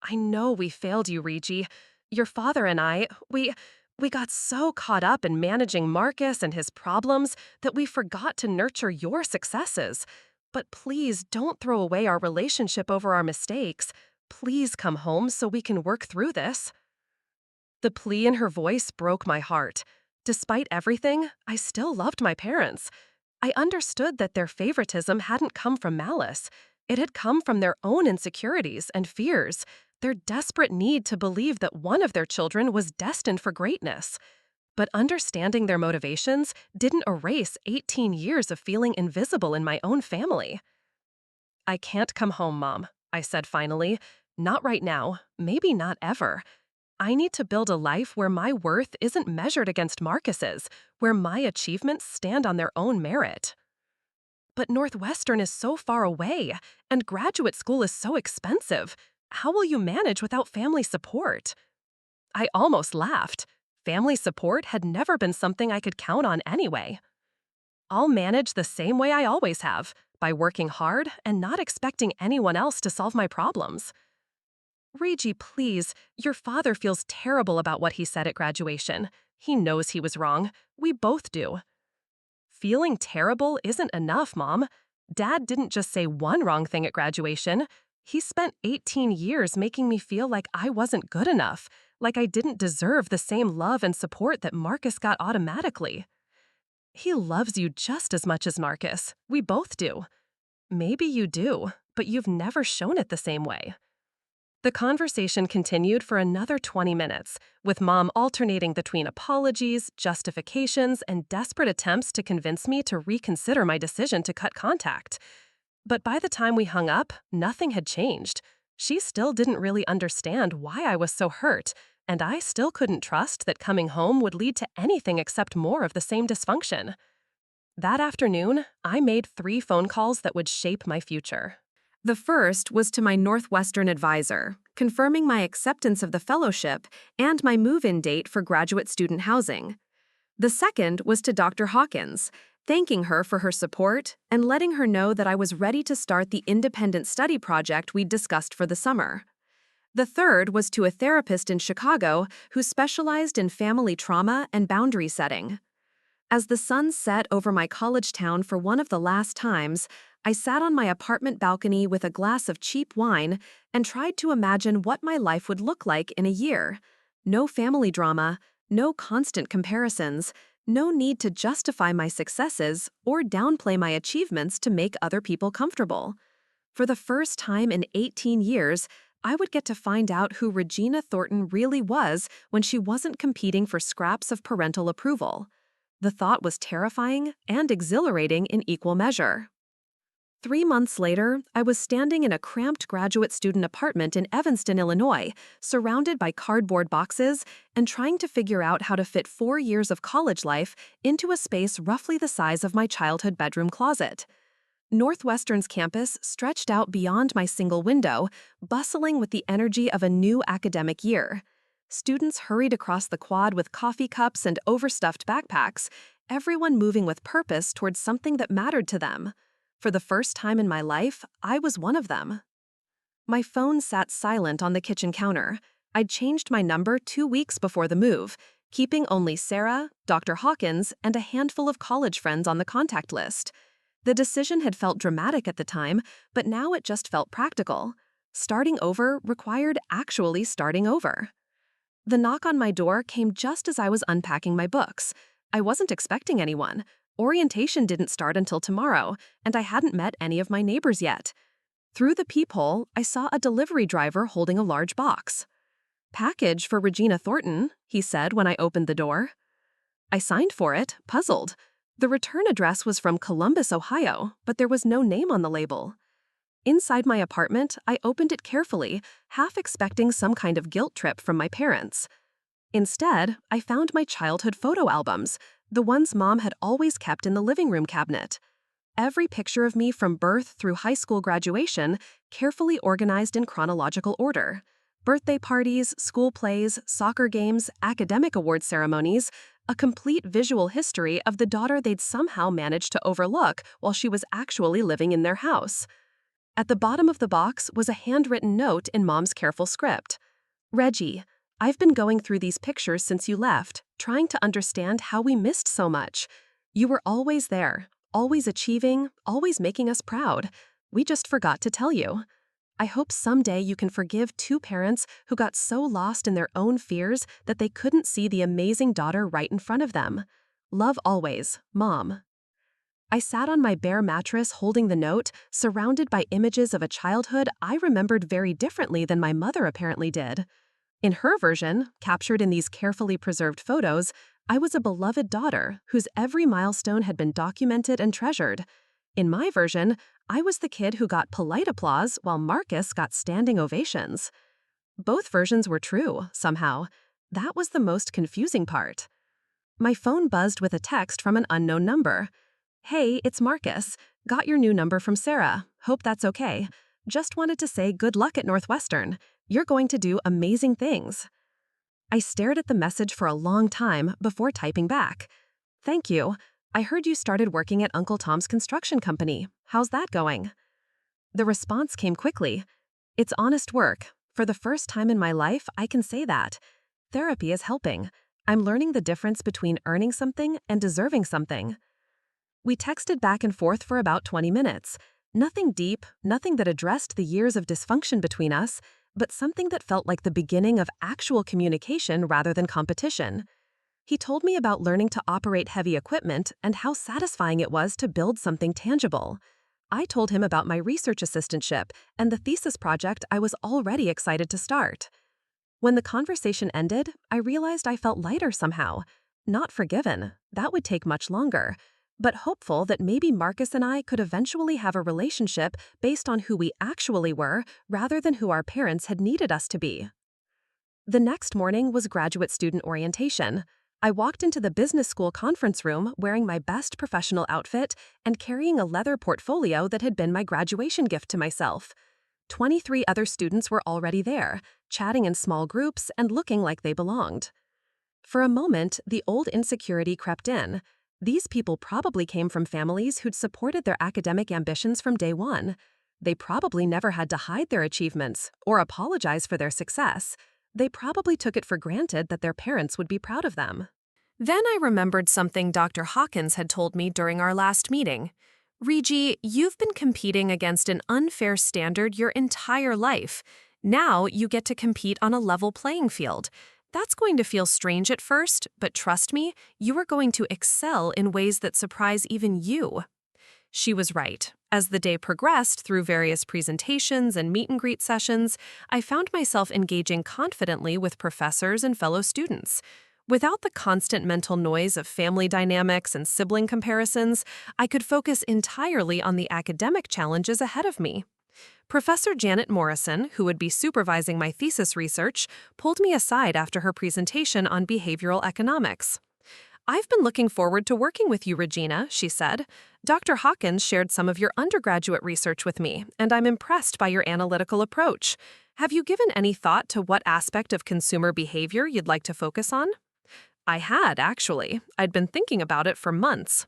"I know we failed you, Regi. Your father and I, we got so caught up in managing Marcus and his problems that we forgot to nurture your successes. But please don't throw away our relationship over our mistakes. Please come home so we can work through this. The plea in her voice broke my heart. Despite everything, I still loved my parents. I understood that their favoritism hadn't come from malice. It had come from their own insecurities and fears, their desperate need to believe that one of their children was destined for greatness. But understanding their motivations didn't erase 18 years of feeling invisible in my own family. I can't come home, Mom, I said finally. Not right now, maybe not ever. I need to build a life where my worth isn't measured against Marcus's, where my achievements stand on their own merit. But Northwestern is so far away, and graduate school is so expensive. How will you manage without family support? I almost laughed. Family support had never been something I could count on anyway. I'll manage the same way I always have, by working hard and not expecting anyone else to solve my problems. Reggie, please, your father feels terrible about what he said at graduation. He knows he was wrong. We both do. Feeling terrible isn't enough, Mom. Dad didn't just say one wrong thing at graduation. He spent 18 years making me feel like I wasn't good enough, like I didn't deserve the same love and support that Marcus got automatically. He loves you just as much as Marcus. We both do. Maybe you do, but you've never shown it the same way. The conversation continued for another 20 minutes, with Mom alternating between apologies, justifications, and desperate attempts to convince me to reconsider my decision to cut contact. But by the time we hung up, nothing had changed. She still didn't really understand why I was so hurt, and I still couldn't trust that coming home would lead to anything except more of the same dysfunction. That afternoon, I made 3 phone calls that would shape my future. The first was to my Northwestern advisor, confirming my acceptance of the fellowship and my move-in date for graduate student housing. The second was to Dr. Hawkins, thanking her for her support and letting her know that I was ready to start the independent study project we'd discussed for the summer. The third was to a therapist in Chicago who specialized in family trauma and boundary setting. As the sun set over my college town for one of the last times, I sat on my apartment balcony with a glass of cheap wine and tried to imagine what my life would look like in a year. No family drama, no constant comparisons, no need to justify my successes or downplay my achievements to make other people comfortable. For the first time in 18 years, I would get to find out who Regina Thornton really was when she wasn't competing for scraps of parental approval. The thought was terrifying and exhilarating in equal measure. 3 months later, I was standing in a cramped graduate student apartment in Evanston, Illinois, surrounded by cardboard boxes and trying to figure out how to fit 4 years of college life into a space roughly the size of my childhood bedroom closet. Northwestern's campus stretched out beyond my single window, bustling with the energy of a new academic year. Students hurried across the quad with coffee cups and overstuffed backpacks, everyone moving with purpose towards something that mattered to them. For the first time in my life, I was one of them. My phone sat silent on the kitchen counter. I'd changed my number 2 weeks before the move, keeping only Sarah, Dr. Hawkins, and a handful of college friends on the contact list. The decision had felt dramatic at the time, but now it just felt practical. Starting over required actually starting over. The knock on my door came just as I was unpacking my books. I wasn't expecting anyone. Orientation didn't start until tomorrow, and I hadn't met any of my neighbors yet. Through the peephole, I saw a delivery driver holding a large box. "Package for Regina Thornton," he said when I opened the door. I signed for it, puzzled. The return address was from Columbus, Ohio, but there was no name on the label. Inside my apartment, I opened it carefully, half expecting some kind of guilt trip from my parents. Instead, I found my childhood photo albums, the ones Mom had always kept in the living room cabinet. Every picture of me from birth through high school graduation, carefully organized in chronological order. Birthday parties, school plays, soccer games, academic award ceremonies, a complete visual history of the daughter they'd somehow managed to overlook while she was actually living in their house. At the bottom of the box was a handwritten note in Mom's careful script. "Reggie, I've been going through these pictures since you left, trying to understand how we missed so much. You were always there, always achieving, always making us proud. We just forgot to tell you. I hope someday you can forgive two parents who got so lost in their own fears that they couldn't see the amazing daughter right in front of them. Love always, Mom. I sat on my bare mattress holding the note, surrounded by images of a childhood I remembered very differently than my mother apparently did. In her version, captured in these carefully preserved photos, I was a beloved daughter whose every milestone had been documented and treasured. In my version, I was the kid who got polite applause while Marcus got standing ovations. Both versions were true, somehow. That was the most confusing part. My phone buzzed with a text from an unknown number. "Hey, it's Marcus. Got your new number from Sarah. Hope that's okay. Just wanted to say good luck at Northwestern. You're going to do amazing things." I stared at the message for a long time before typing back. "Thank you. I heard you started working at Uncle Tom's construction company. How's that going?" The response came quickly. "It's honest work. For the first time in my life, I can say that. Therapy is helping. I'm learning the difference between earning something and deserving something." We texted back and forth for about 20 minutes. Nothing deep, nothing that addressed the years of dysfunction between us, but something that felt like the beginning of actual communication rather than competition. He told me about learning to operate heavy equipment and how satisfying it was to build something tangible. I told him about my research assistantship and the thesis project I was already excited to start. When the conversation ended, I realized I felt lighter somehow. Not forgiven, that would take much longer, but hopeful that maybe Marcus and I could eventually have a relationship based on who we actually were rather than who our parents had needed us to be. The next morning was graduate student orientation. I walked into the business school conference room wearing my best professional outfit and carrying a leather portfolio that had been my graduation gift to myself. 23 other students were already there, chatting in small groups and looking like they belonged. For a moment, the old insecurity crept in. These people probably came from families who'd supported their academic ambitions from day one. They probably never had to hide their achievements or apologize for their success. They probably took it for granted that their parents would be proud of them. Then I remembered something Dr. Hawkins had told me during our last meeting. "Regi, you've been competing against an unfair standard your entire life. Now you get to compete on a level playing field. That's going to feel strange at first, but trust me, you are going to excel in ways that surprise even you." She was right. As the day progressed through various presentations and meet and greet sessions, I found myself engaging confidently with professors and fellow students. Without the constant mental noise of family dynamics and sibling comparisons, I could focus entirely on the academic challenges ahead of me. Professor Janet Morrison, who would be supervising my thesis research, pulled me aside after her presentation on behavioral economics. "I've been looking forward to working with you, Regina," she said. "Dr. Hawkins shared some of your undergraduate research with me, and I'm impressed by your analytical approach. Have you given any thought to what aspect of consumer behavior you'd like to focus on?" I had, actually. I'd been thinking about it for months.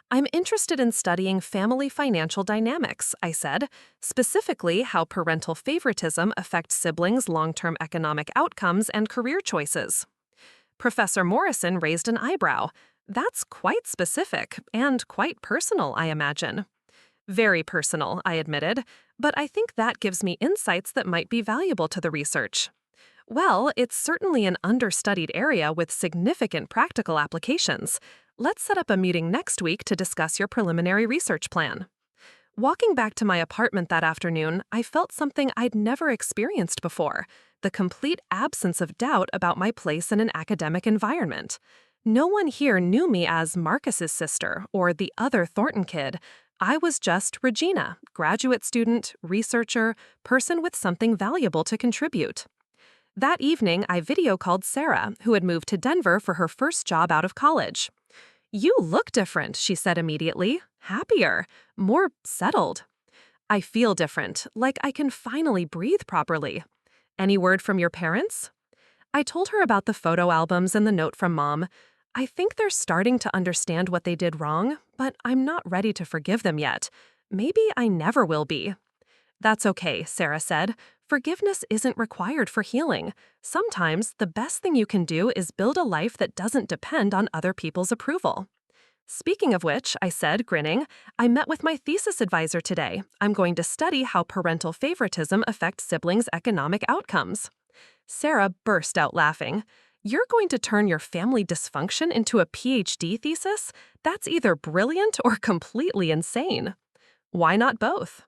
"I'm interested in studying family financial dynamics," I said, "specifically how parental favoritism affects siblings' long-term economic outcomes and career choices." Professor Morrison raised an eyebrow. "That's quite specific and quite personal, I imagine." "Very personal," I admitted, "but I think that gives me insights that might be valuable to the research." "Well, it's certainly an understudied area with significant practical applications. Let's set up a meeting next week to discuss your preliminary research plan." Walking back to my apartment that afternoon, I felt something I'd never experienced before: the complete absence of doubt about my place in an academic environment. No one here knew me as Marcus's sister or the other Thornton kid. I was just Regina, graduate student, researcher, person with something valuable to contribute. That evening, I video called Sarah, who had moved to Denver for her first job out of college. "You look different," she said immediately. "Happier, more settled." "I feel different, like I can finally breathe properly." "Any word from your parents?" I told her about the photo albums and the note from Mom. "I think they're starting to understand what they did wrong, but I'm not ready to forgive them yet. Maybe I never will be." "That's okay," Sarah said. "Forgiveness isn't required for healing. Sometimes the best thing you can do is build a life that doesn't depend on other people's approval." Speaking of which, I said, grinning, I met with my thesis advisor today. I'm going to study how parental favoritism affects siblings' economic outcomes. Sarah burst out laughing. You're going to turn your family dysfunction into a PhD thesis? That's either brilliant or completely insane. Why not both?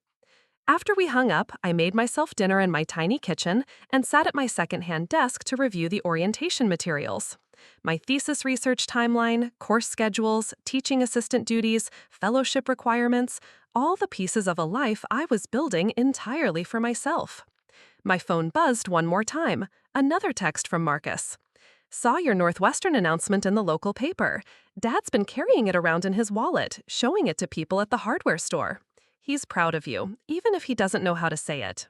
After we hung up, I made myself dinner in my tiny kitchen and sat at my secondhand desk to review the orientation materials. My thesis research timeline, course schedules, teaching assistant duties, fellowship requirements, all the pieces of a life I was building entirely for myself. My phone buzzed one more time, another text from Marcus. Saw your Northwestern announcement in the local paper. Dad's been carrying it around in his wallet, showing it to people at the hardware store. He's proud of you, even if he doesn't know how to say it.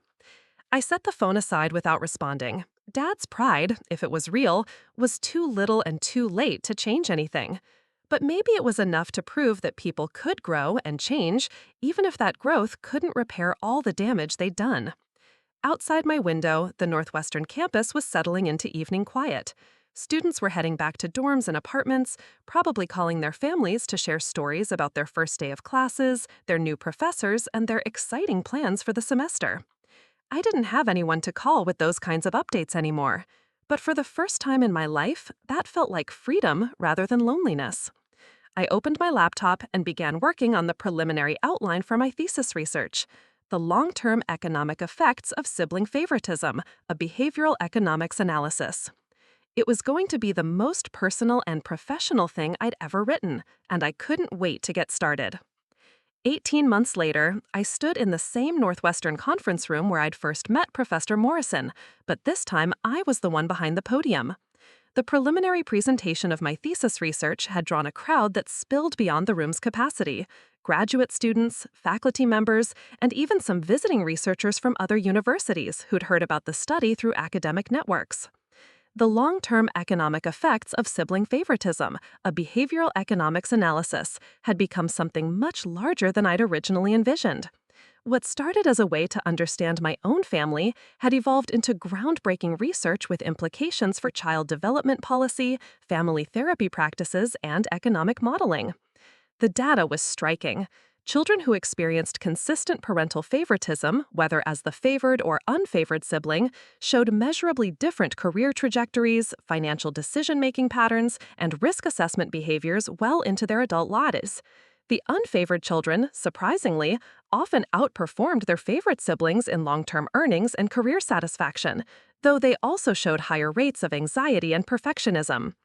I set the phone aside without responding. Dad's pride, if it was real, was too little and too late to change anything. But maybe it was enough to prove that people could grow and change, even if that growth couldn't repair all the damage they'd done. Outside my window, the Northwestern campus was settling into evening quiet. Students were heading back to dorms and apartments, probably calling their families to share stories about their first day of classes, their new professors, and their exciting plans for the semester. I didn't have anyone to call with those kinds of updates anymore. But for the first time in my life, that felt like freedom rather than loneliness. I opened my laptop and began working on the preliminary outline for my thesis research. The long-term economic effects of sibling favoritism, a behavioral economics analysis. It was going to be the most personal and professional thing I'd ever written, and I couldn't wait to get started. 18 months later, I stood in the same Northwestern conference room where I'd first met Professor Morrison, but this time I was the one behind the podium. The preliminary presentation of my thesis research had drawn a crowd that spilled beyond the room's capacity. Graduate students, faculty members, and even some visiting researchers from other universities who'd heard about the study through academic networks. The long-term economic effects of sibling favoritism, a behavioral economics analysis, had become something much larger than I'd originally envisioned. What started as a way to understand my own family had evolved into groundbreaking research with implications for child development policy, family therapy practices, and economic modeling. The data was striking. Children who experienced consistent parental favoritism, whether as the favored or unfavored sibling, showed measurably different career trajectories, financial decision-making patterns, and risk assessment behaviors well into their adult lives. The unfavored children, surprisingly, often outperformed their favorite siblings in long-term earnings and career satisfaction, though they also showed higher rates of anxiety and perfectionism.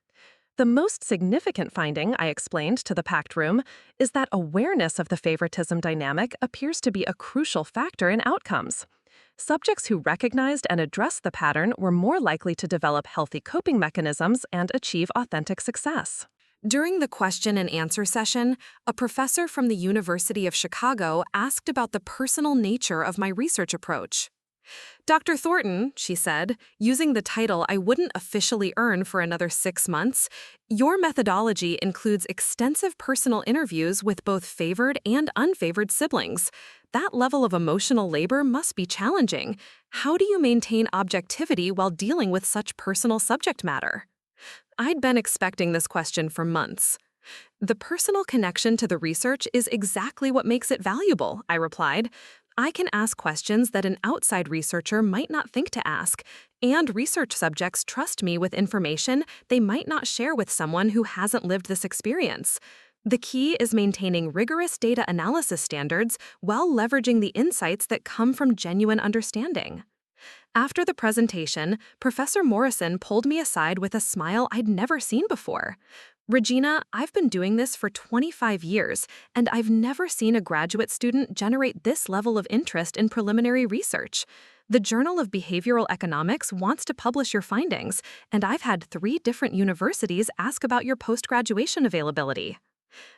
The most significant finding, I explained to the packed room, is that awareness of the favoritism dynamic appears to be a crucial factor in outcomes. Subjects who recognized and addressed the pattern were more likely to develop healthy coping mechanisms and achieve authentic success. During the question and answer session, a professor from the University of Chicago asked about the personal nature of my research approach. Dr. Thornton, she said, using the title I wouldn't officially earn for another 6 months, your methodology includes extensive personal interviews with both favored and unfavored siblings. That level of emotional labor must be challenging. How do you maintain objectivity while dealing with such personal subject matter? I'd been expecting this question for months. The personal connection to the research is exactly what makes it valuable, I replied. I can ask questions that an outside researcher might not think to ask, and research subjects trust me with information they might not share with someone who hasn't lived this experience. The key is maintaining rigorous data analysis standards while leveraging the insights that come from genuine understanding. After the presentation, Professor Morrison pulled me aside with a smile I'd never seen before. Regina, I've been doing this for 25 years, and I've never seen a graduate student generate this level of interest in preliminary research. The Journal of Behavioral Economics wants to publish your findings, and I've had 3 different universities ask about your post-graduation availability.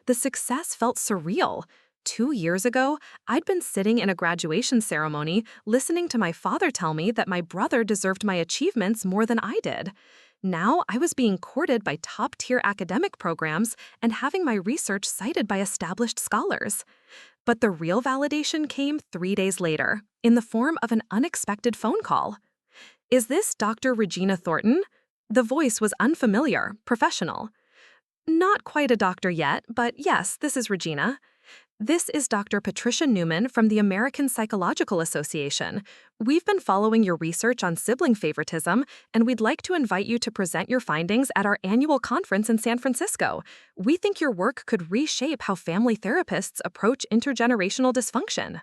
The success felt surreal. 2 years ago, I'd been sitting in a graduation ceremony listening to my father tell me that my brother deserved my achievements more than I did. Now I was being courted by top-tier academic programs and having my research cited by established scholars. But the real validation came 3 days later, in the form of an unexpected phone call. "Is this Dr. Regina Thornton?" The voice was unfamiliar, professional. Not quite a doctor yet, but yes, this is Regina. This is Dr. Patricia Newman from the American Psychological Association. We've been following your research on sibling favoritism, and we'd like to invite you to present your findings at our annual conference in San Francisco. We think your work could reshape how family therapists approach intergenerational dysfunction.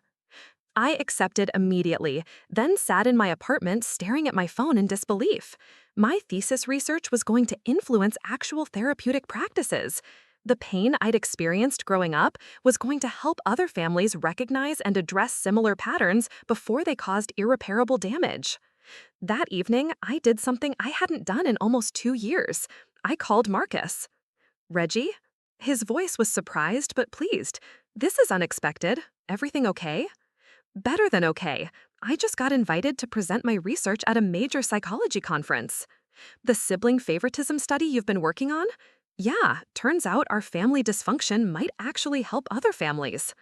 I accepted immediately, then sat in my apartment staring at my phone in disbelief. My thesis research was going to influence actual therapeutic practices. The pain I'd experienced growing up was going to help other families recognize and address similar patterns before they caused irreparable damage. That evening, I did something I hadn't done in almost 2 years. I called Marcus. Reggie? His voice was surprised but pleased. This is unexpected. Everything okay? Better than okay. I just got invited to present my research at a major psychology conference. The sibling favoritism study you've been working on? Yeah, turns out our family dysfunction might actually help other families.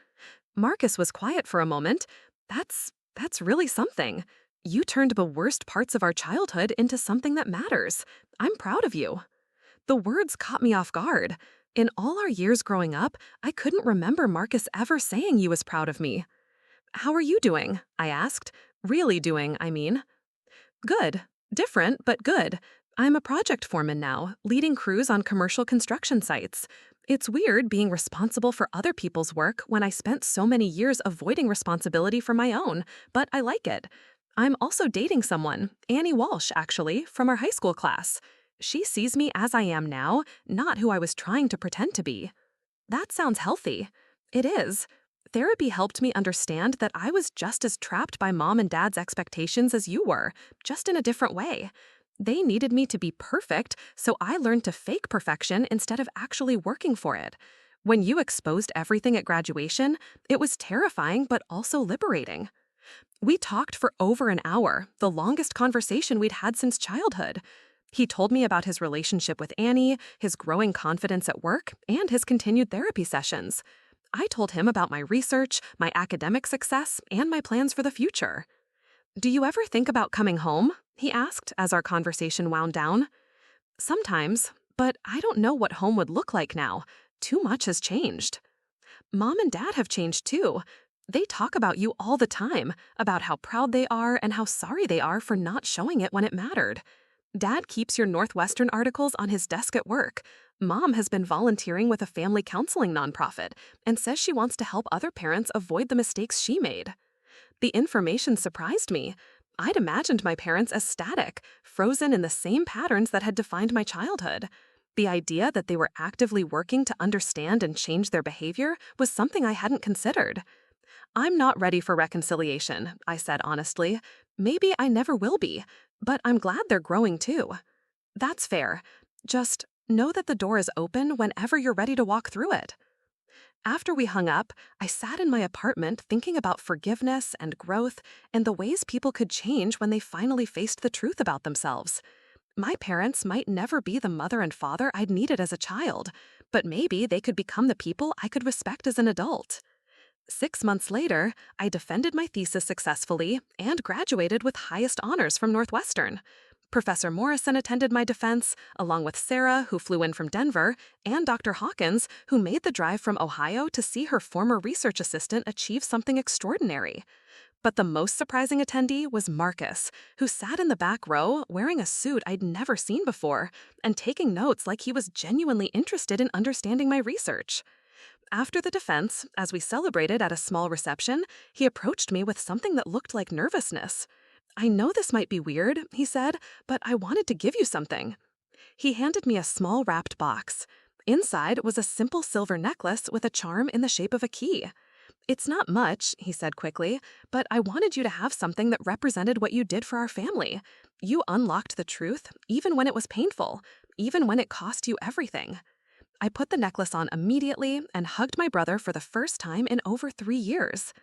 Marcus was quiet for a moment. That's really something. You turned the worst parts of our childhood into something that matters. I'm proud of you. The words caught me off guard. In all our years growing up, I couldn't remember Marcus ever saying he was proud of me. How are you doing? I asked. Really doing, I mean. Good. Different, but good. I'm a project foreman now, leading crews on commercial construction sites. It's weird being responsible for other people's work when I spent so many years avoiding responsibility for my own, but I like it. I'm also dating someone, Annie Walsh, actually, from our high school class. She sees me as I am now, not who I was trying to pretend to be. That sounds healthy. It is. Therapy helped me understand that I was just as trapped by mom and dad's expectations as you were, just in a different way. They needed me to be perfect, so I learned to fake perfection instead of actually working for it. When you exposed everything at graduation, it was terrifying but also liberating. We talked for over an hour, the longest conversation we'd had since childhood. He told me about his relationship with Annie, his growing confidence at work, and his continued therapy sessions. I told him about my research, my academic success, and my plans for the future. Do you ever think about coming home? He asked as our conversation wound down. Sometimes, but I don't know what home would look like now. Too much has changed. Mom and Dad have changed too. They talk about you all the time, about how proud they are and how sorry they are for not showing it when it mattered. Dad keeps your Northwestern articles on his desk at work. Mom has been volunteering with a family counseling nonprofit and says she wants to help other parents avoid the mistakes she made. The information surprised me. I'd imagined my parents as static, frozen in the same patterns that had defined my childhood. The idea that they were actively working to understand and change their behavior was something I hadn't considered. I'm not ready for reconciliation, I said honestly. Maybe I never will be, but I'm glad they're growing too. That's fair. Just know that the door is open whenever you're ready to walk through it. After we hung up, I sat in my apartment thinking about forgiveness and growth and the ways people could change when they finally faced the truth about themselves. My parents might never be the mother and father I'd needed as a child, but maybe they could become the people I could respect as an adult. 6 months later, I defended my thesis successfully and graduated with highest honors from Northwestern. Professor Morrison attended my defense, along with Sarah, who flew in from Denver, and Dr. Hawkins, who made the drive from Ohio to see her former research assistant achieve something extraordinary. But the most surprising attendee was Marcus, who sat in the back row wearing a suit I'd never seen before and taking notes like he was genuinely interested in understanding my research. After the defense, as we celebrated at a small reception, he approached me with something that looked like nervousness. I know this might be weird, he said, but I wanted to give you something. He handed me a small wrapped box. Inside was a simple silver necklace with a charm in the shape of a key. It's not much, he said quickly, but I wanted you to have something that represented what you did for our family. You unlocked the truth, even when it was painful, even when it cost you everything. I put the necklace on immediately and hugged my brother for the first time in over 3 years.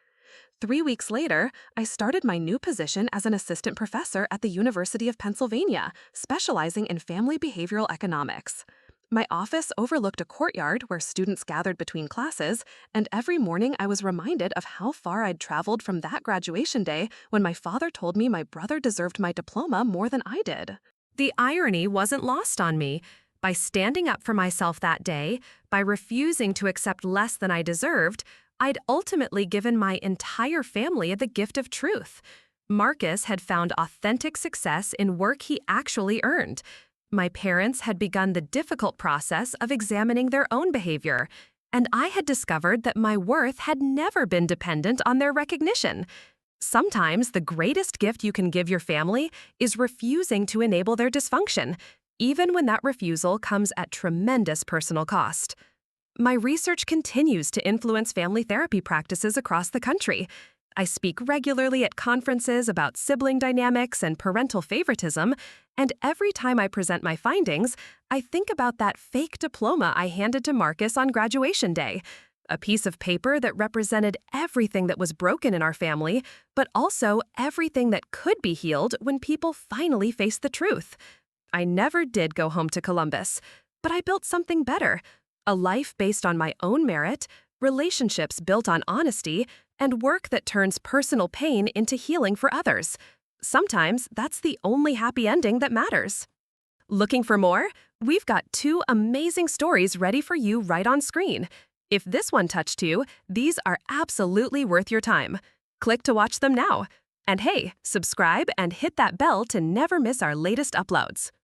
3 weeks later, I started my new position as an assistant professor at the University of Pennsylvania, specializing in family behavioral economics. My office overlooked a courtyard where students gathered between classes, and every morning I was reminded of how far I'd traveled from that graduation day when my father told me my brother deserved my diploma more than I did. The irony wasn't lost on me. By standing up for myself that day, by refusing to accept less than I deserved, I'd ultimately given my entire family the gift of truth. Marcus had found authentic success in work he actually earned. My parents had begun the difficult process of examining their own behavior, and I had discovered that my worth had never been dependent on their recognition. Sometimes the greatest gift you can give your family is refusing to enable their dysfunction, even when that refusal comes at tremendous personal cost. My research continues to influence family therapy practices across the country. I speak regularly at conferences about sibling dynamics and parental favoritism, and every time I present my findings, I think about that fake diploma I handed to Marcus on graduation day. A piece of paper that represented everything that was broken in our family, but also everything that could be healed when people finally faced the truth. I never did go home to Columbus, but I built something better. A life based on my own merit, relationships built on honesty, and work that turns personal pain into healing for others. Sometimes that's the only happy ending that matters. Looking for more? We've got 2 amazing stories ready for you right on screen. If this one touched you, these are absolutely worth your time. Click to watch them now. And hey, subscribe and hit that bell to never miss our latest uploads.